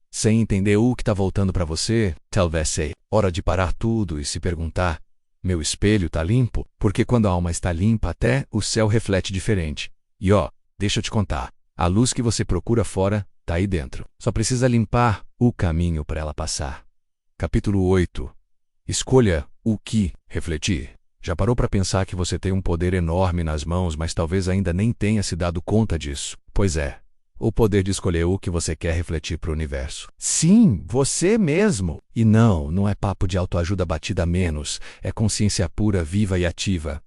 sem entender o que está voltando para você, talvez seja hora de parar tudo e se perguntar, meu espelho está limpo? Porque quando a alma está limpa, até o céu reflete diferente. E deixa eu te contar, a luz que você procura fora está aí dentro. Só precisa limpar o caminho para ela passar. Capítulo 8. Escolha o que refletir. Já parou para pensar que você tem um poder enorme nas mãos, mas talvez ainda nem tenha se dado conta disso? Pois é, o poder de escolher o que você quer refletir para o universo. Sim, você mesmo! E não é papo de autoajuda batida a menos, é consciência pura, viva e ativa.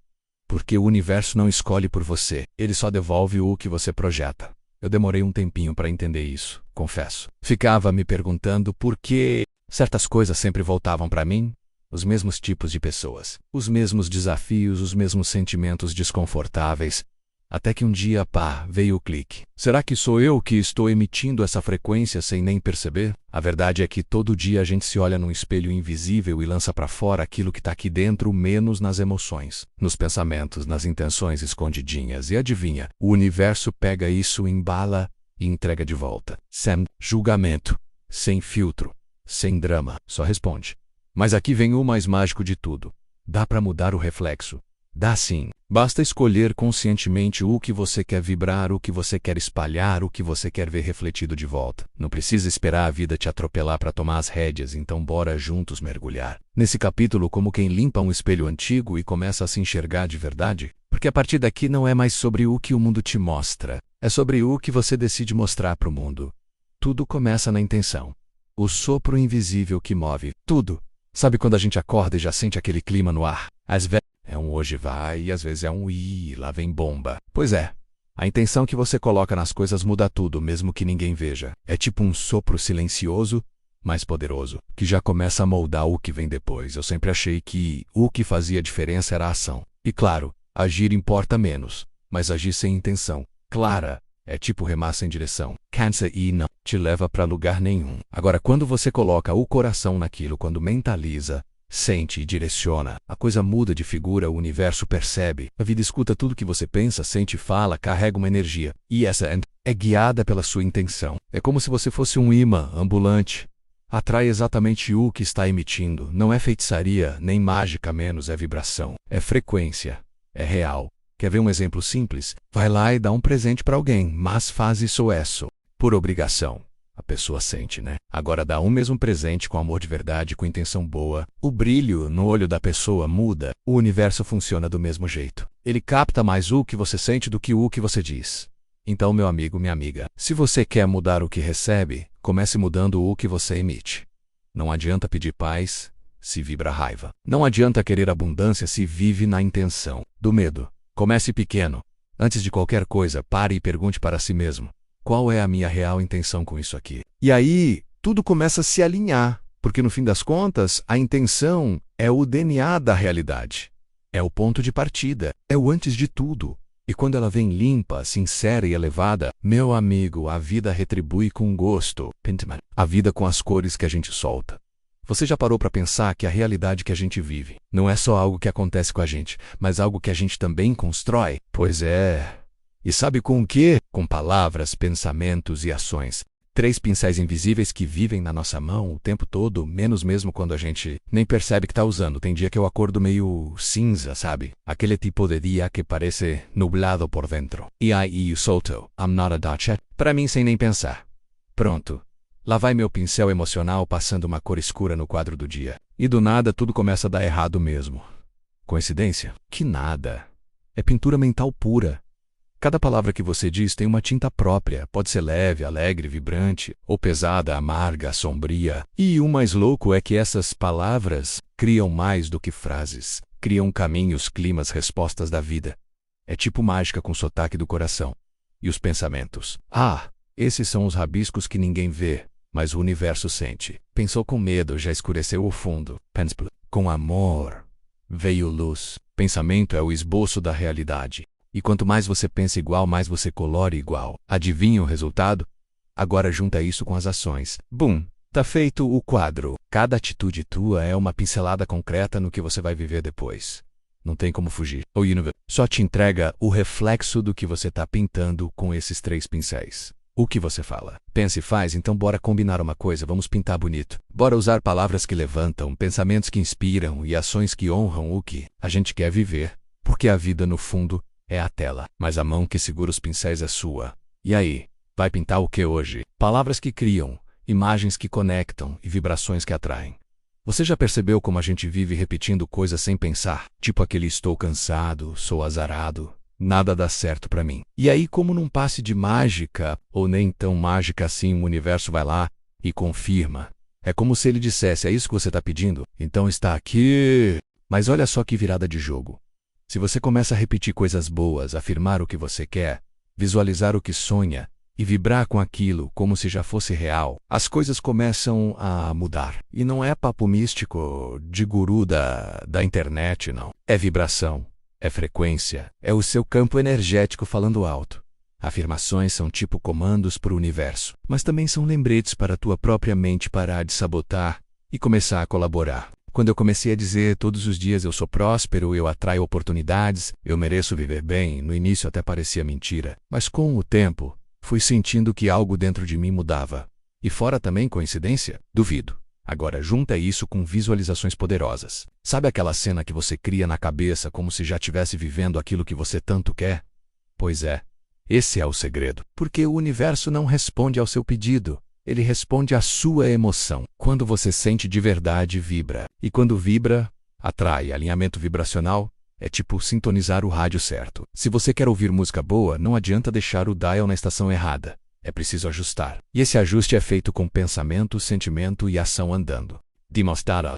Porque o universo não escolhe por você, ele só devolve o que você projeta. Eu demorei um tempinho para entender isso, confesso. Ficava me perguntando por que certas coisas sempre voltavam para mim. Os mesmos tipos de pessoas, os mesmos desafios, os mesmos sentimentos desconfortáveis. Até que um dia, veio o clique. Será que sou eu que estou emitindo essa frequência sem nem perceber? A verdade é que todo dia a gente se olha num espelho invisível e lança para fora aquilo que está aqui dentro, menos nas emoções, nos pensamentos, nas intenções escondidinhas. E adivinha, o universo pega isso, embala e entrega de volta. Sem julgamento, sem filtro, sem drama, só responde. Mas aqui vem o mais mágico de tudo. Dá para mudar o reflexo. Dá sim. Basta escolher conscientemente o que você quer vibrar, o que você quer espalhar, o que você quer ver refletido de volta. Não precisa esperar a vida te atropelar para tomar as rédeas, então bora juntos mergulhar. Nesse capítulo, como quem limpa um espelho antigo e começa a se enxergar de verdade. Porque a partir daqui não é mais sobre o que o mundo te mostra. É sobre o que você decide mostrar para o mundo. Tudo começa na intenção. O sopro invisível que move tudo. Sabe quando a gente acorda e já sente aquele clima no ar? Às vezes é um hoje vai e às vezes é um lá vem bomba. Pois é, A intenção que você coloca nas coisas muda tudo, mesmo que ninguém veja. É tipo um sopro silencioso, mais poderoso, que já começa a moldar o que vem depois. Eu sempre achei que o que fazia diferença era a ação. E claro, agir importa menos, mas agir sem intenção clara é tipo remar sem direção. Cansa e não te leva para lugar nenhum. Agora, quando você coloca o coração naquilo, quando mentaliza, sente e direciona, a coisa muda de figura, o universo percebe. A vida escuta tudo que você pensa, sente e fala, carrega uma energia. E essa é guiada pela sua intenção. É como se você fosse um imã ambulante. Atrai exatamente o que está emitindo. Não é feitiçaria, nem mágica, menos é vibração. É frequência. É real. Quer ver um exemplo simples? Vai lá e dá um presente para alguém, mas faz isso por obrigação. A pessoa sente, né? Agora dá um mesmo presente com amor de verdade, com intenção boa. O brilho no olho da pessoa muda. O universo funciona do mesmo jeito. Ele capta mais o que você sente do que o que você diz. Então, meu amigo, minha amiga, se você quer mudar o que recebe, comece mudando o que você emite. Não adianta pedir paz se vibra raiva. Não adianta querer abundância se vive na intenção do medo. Comece pequeno. Antes de qualquer coisa, pare e pergunte para si mesmo: qual é a minha real intenção com isso aqui? E aí, tudo começa a se alinhar, porque no fim das contas, a intenção é o DNA da realidade. É o ponto de partida, é o antes de tudo. E quando ela vem limpa, sincera e elevada, meu amigo, a vida retribui com gosto. Pentman. A vida com as cores que a gente solta. Você já parou para pensar que a realidade que a gente vive não é só algo que acontece com a gente, mas algo que a gente também constrói? Pois é. E sabe com o quê? Com palavras, pensamentos e ações. 3 pincéis invisíveis que vivem na nossa mão o tempo todo, menos mesmo quando a gente nem percebe que está usando. Tem dia que eu acordo meio cinza, sabe? Aquele tipo de dia que parece nublado por dentro. E aí eu solto. I'm not a Dutch. Para mim sem nem pensar. Pronto. Lá vai meu pincel emocional passando uma cor escura no quadro do dia. E do nada tudo começa a dar errado mesmo. Coincidência? Que nada. É pintura mental pura. Cada palavra que você diz tem uma tinta própria. Pode ser leve, alegre, vibrante, ou pesada, amarga, sombria. E o mais louco é que essas palavras criam mais do que frases. Criam caminhos, climas, respostas da vida. É tipo mágica com sotaque do coração. E os pensamentos? Ah, esses são os rabiscos que ninguém vê, mas o universo sente. Pensou com medo, já escureceu o fundo. Com amor veio luz. Pensamento é o esboço da realidade. E quanto mais você pensa igual, mais você colore igual. Adivinha o resultado? Agora junta isso com as ações. Bum! Tá feito o quadro. Cada atitude tua é uma pincelada concreta no que você vai viver depois. Não tem como fugir. O universo só te entrega o reflexo do que você tá pintando com esses 3 pincéis. O que você fala? Pensa e faz, então bora combinar uma coisa, vamos pintar bonito. Bora usar palavras que levantam, pensamentos que inspiram e ações que honram o que a gente quer viver. Porque a vida, no fundo, é a tela, mas a mão que segura os pincéis é sua. E aí, vai pintar o que hoje? Palavras que criam, imagens que conectam e vibrações que atraem. Você já percebeu como a gente vive repetindo coisas sem pensar? Tipo aquele estou cansado, sou azarado. Nada dá certo pra mim. E aí, como num passe de mágica, ou nem tão mágica assim, o universo vai lá e confirma. É como se ele dissesse: é isso que você tá pedindo? Então está aqui. Mas olha só que virada de jogo. Se você começa a repetir coisas boas, afirmar o que você quer, visualizar o que sonha e vibrar com aquilo como se já fosse real, as coisas começam a mudar. E não é papo místico de guru da internet, não. É vibração. É frequência, é o seu campo energético falando alto. Afirmações são tipo comandos para o universo, mas também são lembretes para a tua própria mente parar de sabotar e começar a colaborar. Quando eu comecei a dizer todos os dias eu sou próspero, eu atraio oportunidades, eu mereço viver bem, no início até parecia mentira, mas com o tempo, fui sentindo que algo dentro de mim mudava. E fora também coincidência? Duvido. Agora junta isso com visualizações poderosas. Sabe aquela cena que você cria na cabeça como se já estivesse vivendo aquilo que você tanto quer? Pois é, esse é o segredo. Porque o universo não responde ao seu pedido, ele responde à sua emoção. Quando você sente de verdade, vibra. E quando vibra, atrai. Alinhamento vibracional é tipo sintonizar o rádio certo. Se você quer ouvir música boa, não adianta deixar o dial na estação errada. É preciso ajustar. E esse ajuste é feito com pensamento, sentimento e ação andando. Demonstrada.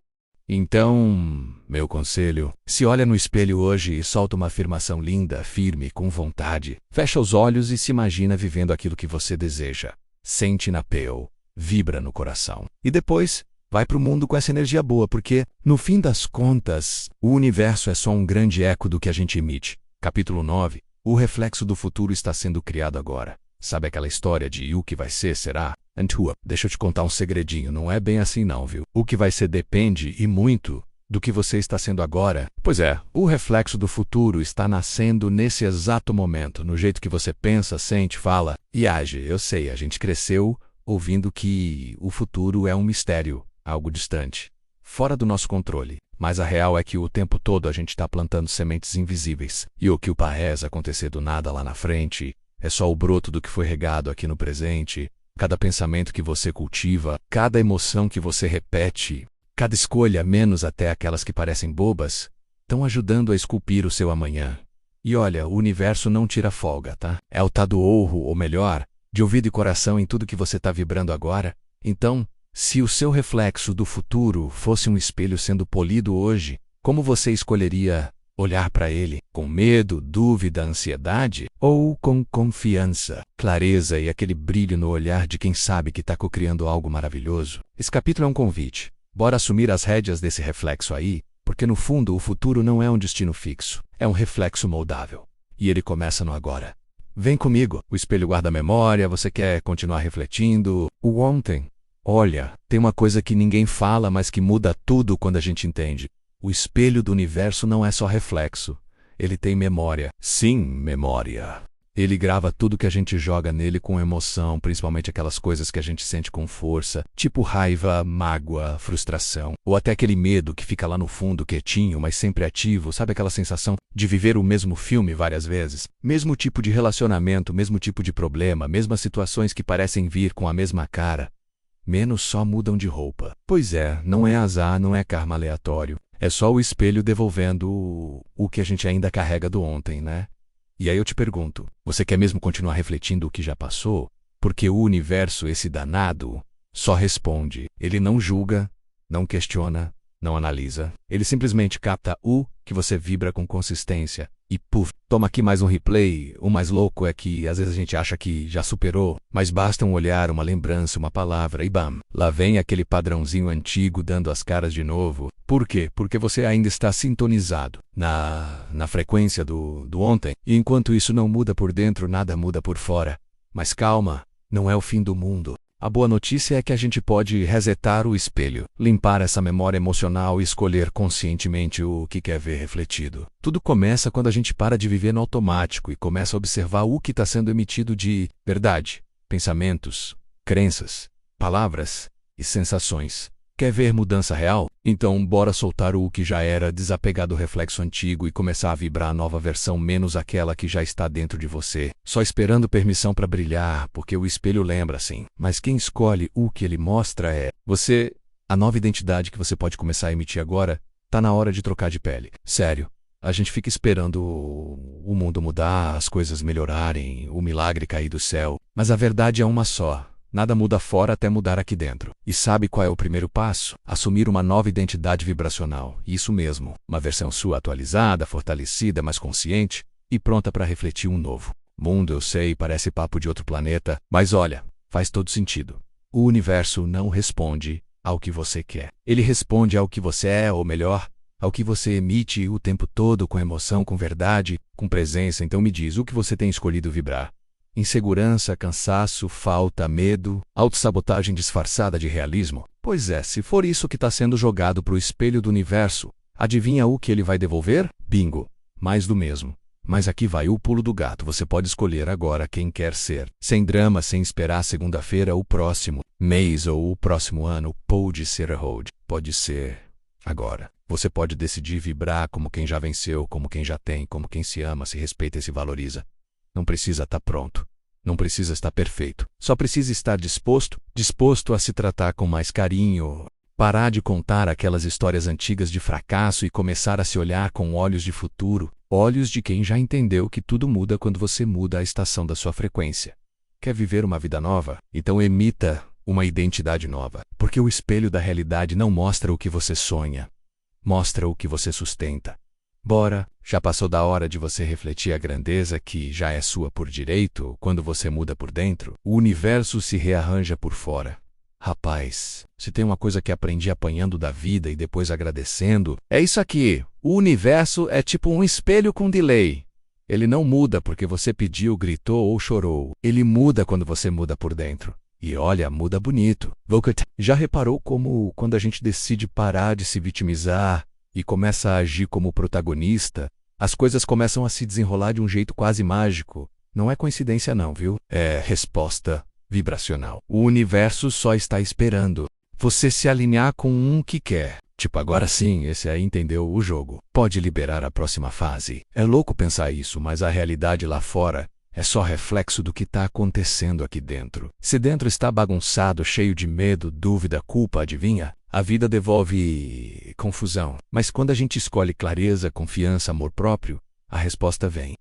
Então, meu conselho, se olha no espelho hoje e solta uma afirmação linda, firme, com vontade. Fecha os olhos e se imagina vivendo aquilo que você deseja. Sente na pele, vibra no coração. E depois, vai pro mundo com essa energia boa, porque, no fim das contas, o universo é só um grande eco do que a gente emite. Capítulo 9. O reflexo do futuro está sendo criado agora. Sabe aquela história de o que vai ser, será? Antua, deixa eu te contar um segredinho, não é bem assim não, viu? O que vai ser depende, e muito, do que você está sendo agora. Pois é, o reflexo do futuro está nascendo nesse exato momento, no jeito que você pensa, sente, fala e age. Eu sei, a gente cresceu ouvindo que o futuro é um mistério, algo distante, fora do nosso controle. Mas a real é que o tempo todo a gente está plantando sementes invisíveis. E o que parece acontecer do nada lá na frente é só o broto do que foi regado aqui no presente. Cada pensamento que você cultiva, cada emoção que você repete, cada escolha, menos até aquelas que parecem bobas, estão ajudando a esculpir o seu amanhã. E olha, o universo não tira folga, tá? É o tá do ouro, ou melhor, de ouvido e coração em tudo que você está vibrando agora. Então, se o seu reflexo do futuro fosse um espelho sendo polido hoje, como você escolheria olhar para ele? Com medo, dúvida, ansiedade? Ou com confiança, clareza e aquele brilho no olhar de quem sabe que está cocriando algo maravilhoso? Esse capítulo é um convite. Bora assumir as rédeas desse reflexo aí, porque no fundo o futuro não é um destino fixo, é um reflexo moldável. E ele começa no agora. Vem comigo, o espelho guarda a memória, você quer continuar refletindo o ontem? Olha, tem uma coisa que ninguém fala, mas que muda tudo quando a gente entende. O espelho do universo não é só reflexo. Ele tem memória. Sim, memória. Ele grava tudo que a gente joga nele com emoção, principalmente aquelas coisas que a gente sente com força, tipo raiva, mágoa, frustração, ou até aquele medo que fica lá no fundo quietinho, mas sempre ativo, sabe aquela sensação de viver o mesmo filme várias vezes? Mesmo tipo de relacionamento, mesmo tipo de problema, mesmas situações que parecem vir com a mesma cara, menos só mudam de roupa. Pois é, não é azar, não é karma aleatório. É só o espelho devolvendo o que a gente ainda carrega do ontem, né? E aí eu te pergunto, você quer mesmo continuar refletindo o que já passou? Porque o universo, esse danado, só responde. Ele não julga, não questiona, não analisa. Ele simplesmente capta o que você vibra com consistência. E puf, toma aqui mais um replay. O mais louco é que às vezes a gente acha que já superou, mas basta um olhar, uma lembrança, uma palavra e bam! Lá vem aquele padrãozinho antigo dando as caras de novo. Por quê? Porque você ainda está sintonizado na frequência do ontem. E enquanto isso não muda por dentro, nada muda por fora. Mas calma, não é o fim do mundo. A boa notícia é que a gente pode resetar o espelho, limpar essa memória emocional e escolher conscientemente o que quer ver refletido. Tudo começa quando a gente para de viver no automático e começa a observar o que está sendo emitido de verdade, pensamentos, crenças, palavras e sensações. Quer ver mudança real? Então bora soltar o que já era, desapegar do reflexo antigo e começar a vibrar a nova versão menos aquela que já está dentro de você, só esperando permissão para brilhar, porque o espelho lembra sim. Mas quem escolhe o que ele mostra é você. A nova identidade que você pode começar a emitir agora, tá na hora de trocar de pele. Sério. A gente fica esperando o mundo mudar, as coisas melhorarem, o milagre cair do céu, mas a verdade é uma só. Nada muda fora até mudar aqui dentro. E sabe qual é o primeiro passo? Assumir uma nova identidade vibracional. Isso mesmo, uma versão sua atualizada, fortalecida, mais consciente e pronta para refletir um novo mundo. Eu sei, parece papo de outro planeta, mas olha, faz todo sentido. O universo não responde ao que você quer. Ele responde ao que você é, ou melhor, ao que você emite o tempo todo com emoção, com verdade, com presença. Então me diz, o que você tem escolhido vibrar? Insegurança, cansaço, falta, medo, autossabotagem disfarçada de realismo? Pois é, se for isso que está sendo jogado para o espelho do universo, adivinha o que ele vai devolver? Bingo! Mais do mesmo. Mas aqui vai o pulo do gato, você pode escolher agora quem quer ser. Sem drama, sem esperar segunda-feira, o próximo mês ou o próximo ano. Pode ser hold. Pode ser agora. Você pode decidir vibrar como quem já venceu, como quem já tem, como quem se ama, se respeita e se valoriza. Não precisa estar pronto. Não precisa estar perfeito. Só precisa estar disposto a se tratar com mais carinho, parar de contar aquelas histórias antigas de fracasso e começar a se olhar com olhos de futuro, olhos de quem já entendeu que tudo muda quando você muda a estação da sua frequência. Quer viver uma vida nova? Então emita uma identidade nova, porque o espelho da realidade não mostra o que você sonha, Mostra o que você sustenta. Bora, já passou da hora de você refletir a grandeza que já é sua por direito. Quando você muda por dentro, o universo se rearranja por fora. Rapaz, se tem uma coisa que aprendi apanhando da vida e depois agradecendo, é isso aqui. O universo é tipo um espelho com delay. Ele não muda porque você pediu, gritou ou chorou. Ele muda quando você muda por dentro. E olha, muda bonito. Já reparou como, quando a gente decide parar de se vitimizar e começa a agir como protagonista, as coisas começam a se desenrolar de um jeito quase mágico? Não é coincidência não, viu? É resposta vibracional. O universo só está esperando você se alinhar com um que quer. Tipo, agora sim, esse aí entendeu o jogo. Pode liberar a próxima fase. É louco pensar isso, mas a realidade lá fora é só reflexo do que está acontecendo aqui dentro. Se dentro está bagunçado, cheio de medo, dúvida, culpa, adivinha? A vida devolve confusão. Mas quando a gente escolhe clareza, confiança, amor próprio, a resposta vem.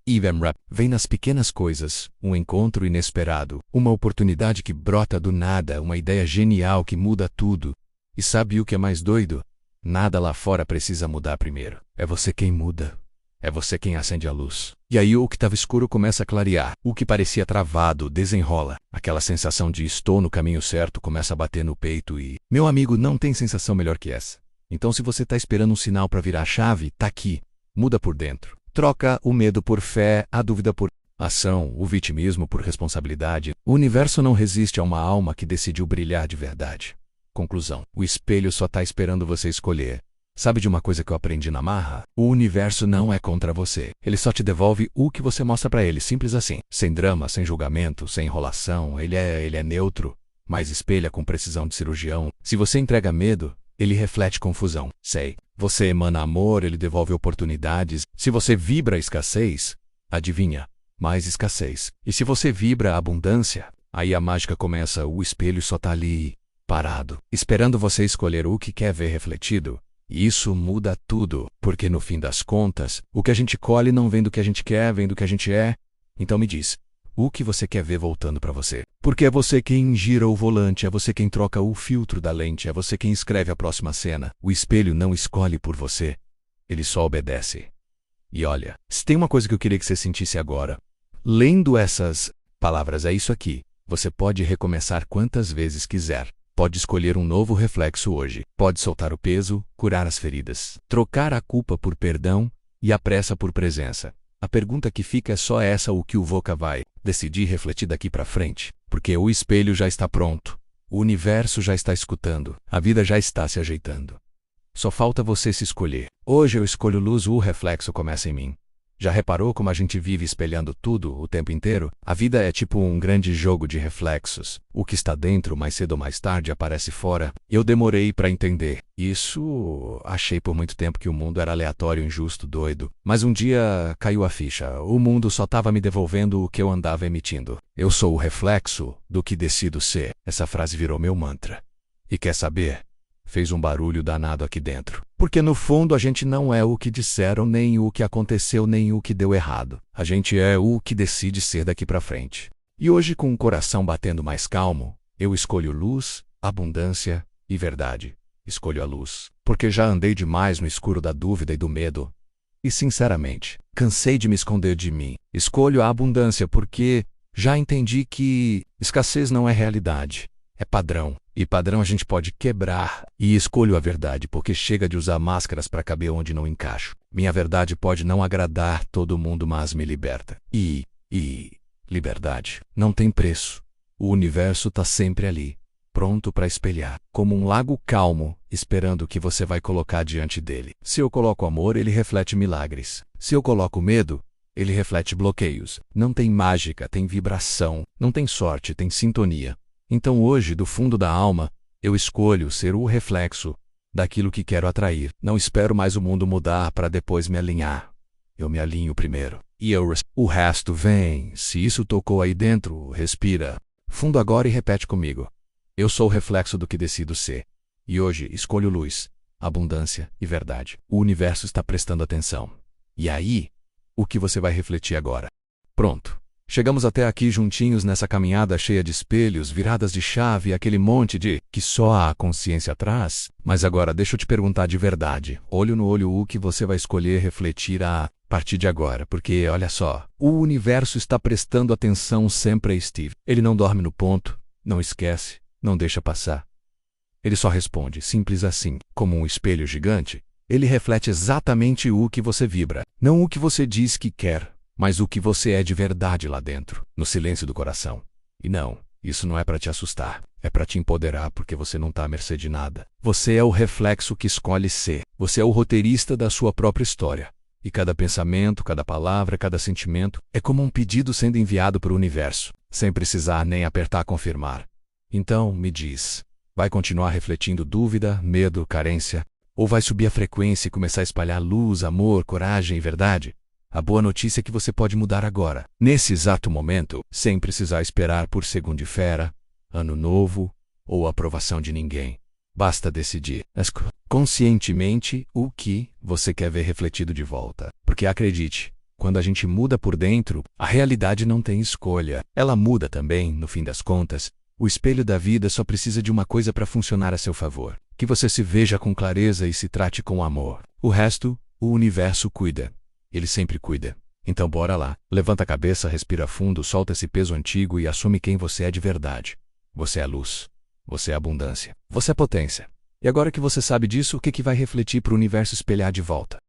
Vem nas pequenas coisas, um encontro inesperado, uma oportunidade que brota do nada, uma ideia genial que muda tudo. E sabe o que é mais doido? Nada lá fora precisa mudar primeiro. É você quem muda. É você quem acende a luz. E aí o que estava escuro começa a clarear. O que parecia travado desenrola. Aquela sensação de estou no caminho certo começa a bater no peito e... Meu amigo, não tem sensação melhor que essa. Então se você está esperando um sinal para virar a chave, tá aqui. Muda por dentro. Troca o medo por fé, a dúvida por ação, o vitimismo por responsabilidade. O universo não resiste a uma alma que decidiu brilhar de verdade. Conclusão. O espelho só está esperando você escolher. Sabe de uma coisa que eu aprendi na marra? O universo não é contra você. Ele só te devolve o que você mostra pra ele, simples assim. Sem drama, sem julgamento, sem enrolação. Ele é neutro, mas espelha com precisão de cirurgião. Se você entrega medo, ele reflete confusão. Sei. Você emana amor, ele devolve oportunidades. Se você vibra escassez, adivinha? Mais escassez. E se você vibra abundância, aí a mágica começa. O espelho só tá ali, parado, esperando você escolher o que quer ver refletido. E isso muda tudo, porque no fim das contas, o que a gente colhe não vem do que a gente quer, vem do que a gente é. Então me diz, o que você quer ver voltando para você? Porque é você quem gira o volante, é você quem troca o filtro da lente, é você quem escreve a próxima cena. O espelho não escolhe por você, ele só obedece. E olha, se tem uma coisa que eu queria que você sentisse agora, lendo essas palavras, é isso aqui. Você pode recomeçar quantas vezes quiser. Pode escolher um novo reflexo hoje. Pode soltar o peso, curar as feridas, trocar a culpa por perdão e a pressa por presença. A pergunta que fica é só essa: o que o Voca vai decidir refletir daqui para frente? Porque o espelho já está pronto. O universo já está escutando. A vida já está se ajeitando. Só falta você se escolher. Hoje eu escolho luz, o reflexo começa em mim. Já reparou como a gente vive espelhando tudo o tempo inteiro? A vida é tipo um grande jogo de reflexos. O que está dentro, mais cedo ou mais tarde, aparece fora. Eu demorei para entender. Isso, achei por muito tempo que o mundo era aleatório, injusto, doido. Mas um dia caiu a ficha. O mundo só estava me devolvendo o que eu andava emitindo. Eu sou o reflexo do que decido ser. Essa frase virou meu mantra. E quer saber? Fez um barulho danado aqui dentro. Porque no fundo a gente não é o que disseram, nem o que aconteceu, nem o que deu errado. A gente é o que decide ser daqui pra frente. E hoje, com o coração batendo mais calmo, eu escolho luz, abundância e verdade. Escolho a luz, porque já andei demais no escuro da dúvida e do medo. E sinceramente, cansei de me esconder de mim. Escolho a abundância porque já entendi que escassez não é realidade, é padrão. E padrão a gente pode quebrar. E escolho a verdade porque chega de usar máscaras para caber onde não encaixo. Minha verdade pode não agradar todo mundo, mas me liberta. E liberdade não tem preço. O universo tá sempre ali, pronto para espelhar, como um lago calmo, esperando o que você vai colocar diante dele. Se eu coloco amor, ele reflete milagres. Se eu coloco medo, ele reflete bloqueios. Não tem mágica, tem vibração. Não tem sorte, tem sintonia. Então hoje, do fundo da alma, eu escolho ser o reflexo daquilo que quero atrair. Não espero mais o mundo mudar para depois me alinhar. Eu me alinho primeiro. E o resto vem. Se isso tocou aí dentro, respira fundo agora e repete comigo. Eu sou o reflexo do que decido ser. E hoje escolho luz, abundância e verdade. O universo está prestando atenção. E aí, o que você vai refletir agora? Pronto. Chegamos até aqui juntinhos nessa caminhada cheia de espelhos, viradas de chave, aquele monte de que só a consciência traz. Mas agora deixa eu te perguntar de verdade, olho no olho, o que você vai escolher refletir a partir de agora? Porque, olha só, o universo está prestando atenção sempre a Steve. Ele não dorme no ponto, não esquece, não deixa passar. Ele só responde, simples assim, como um espelho gigante. Ele reflete exatamente o que você vibra, não o que você diz que quer, mas o que você é de verdade lá dentro, no silêncio do coração. E não, isso não é para te assustar, é para te empoderar, porque você não está à mercê de nada. Você é o reflexo que escolhe ser. Você é o roteirista da sua própria história. E cada pensamento, cada palavra, cada sentimento é como um pedido sendo enviado para o universo, sem precisar nem apertar confirmar. Então, me diz, vai continuar refletindo dúvida, medo, carência? Ou vai subir a frequência e começar a espalhar luz, amor, coragem e verdade? A boa notícia é que você pode mudar agora, nesse exato momento, sem precisar esperar por segunda-feira, ano novo ou aprovação de ninguém. Basta decidir conscientemente o que você quer ver refletido de volta. Porque acredite, quando a gente muda por dentro, a realidade não tem escolha. Ela muda também, no fim das contas. O espelho da vida só precisa de uma coisa para funcionar a seu favor: que você se veja com clareza e se trate com amor. O resto, o universo cuida. Ele sempre cuida. Então bora lá. Levanta a cabeça, respira fundo, solta esse peso antigo e assume quem você é de verdade. Você é luz. Você é abundância. Você é potência. E agora que você sabe disso, o que vai refletir para o universo espelhar de volta?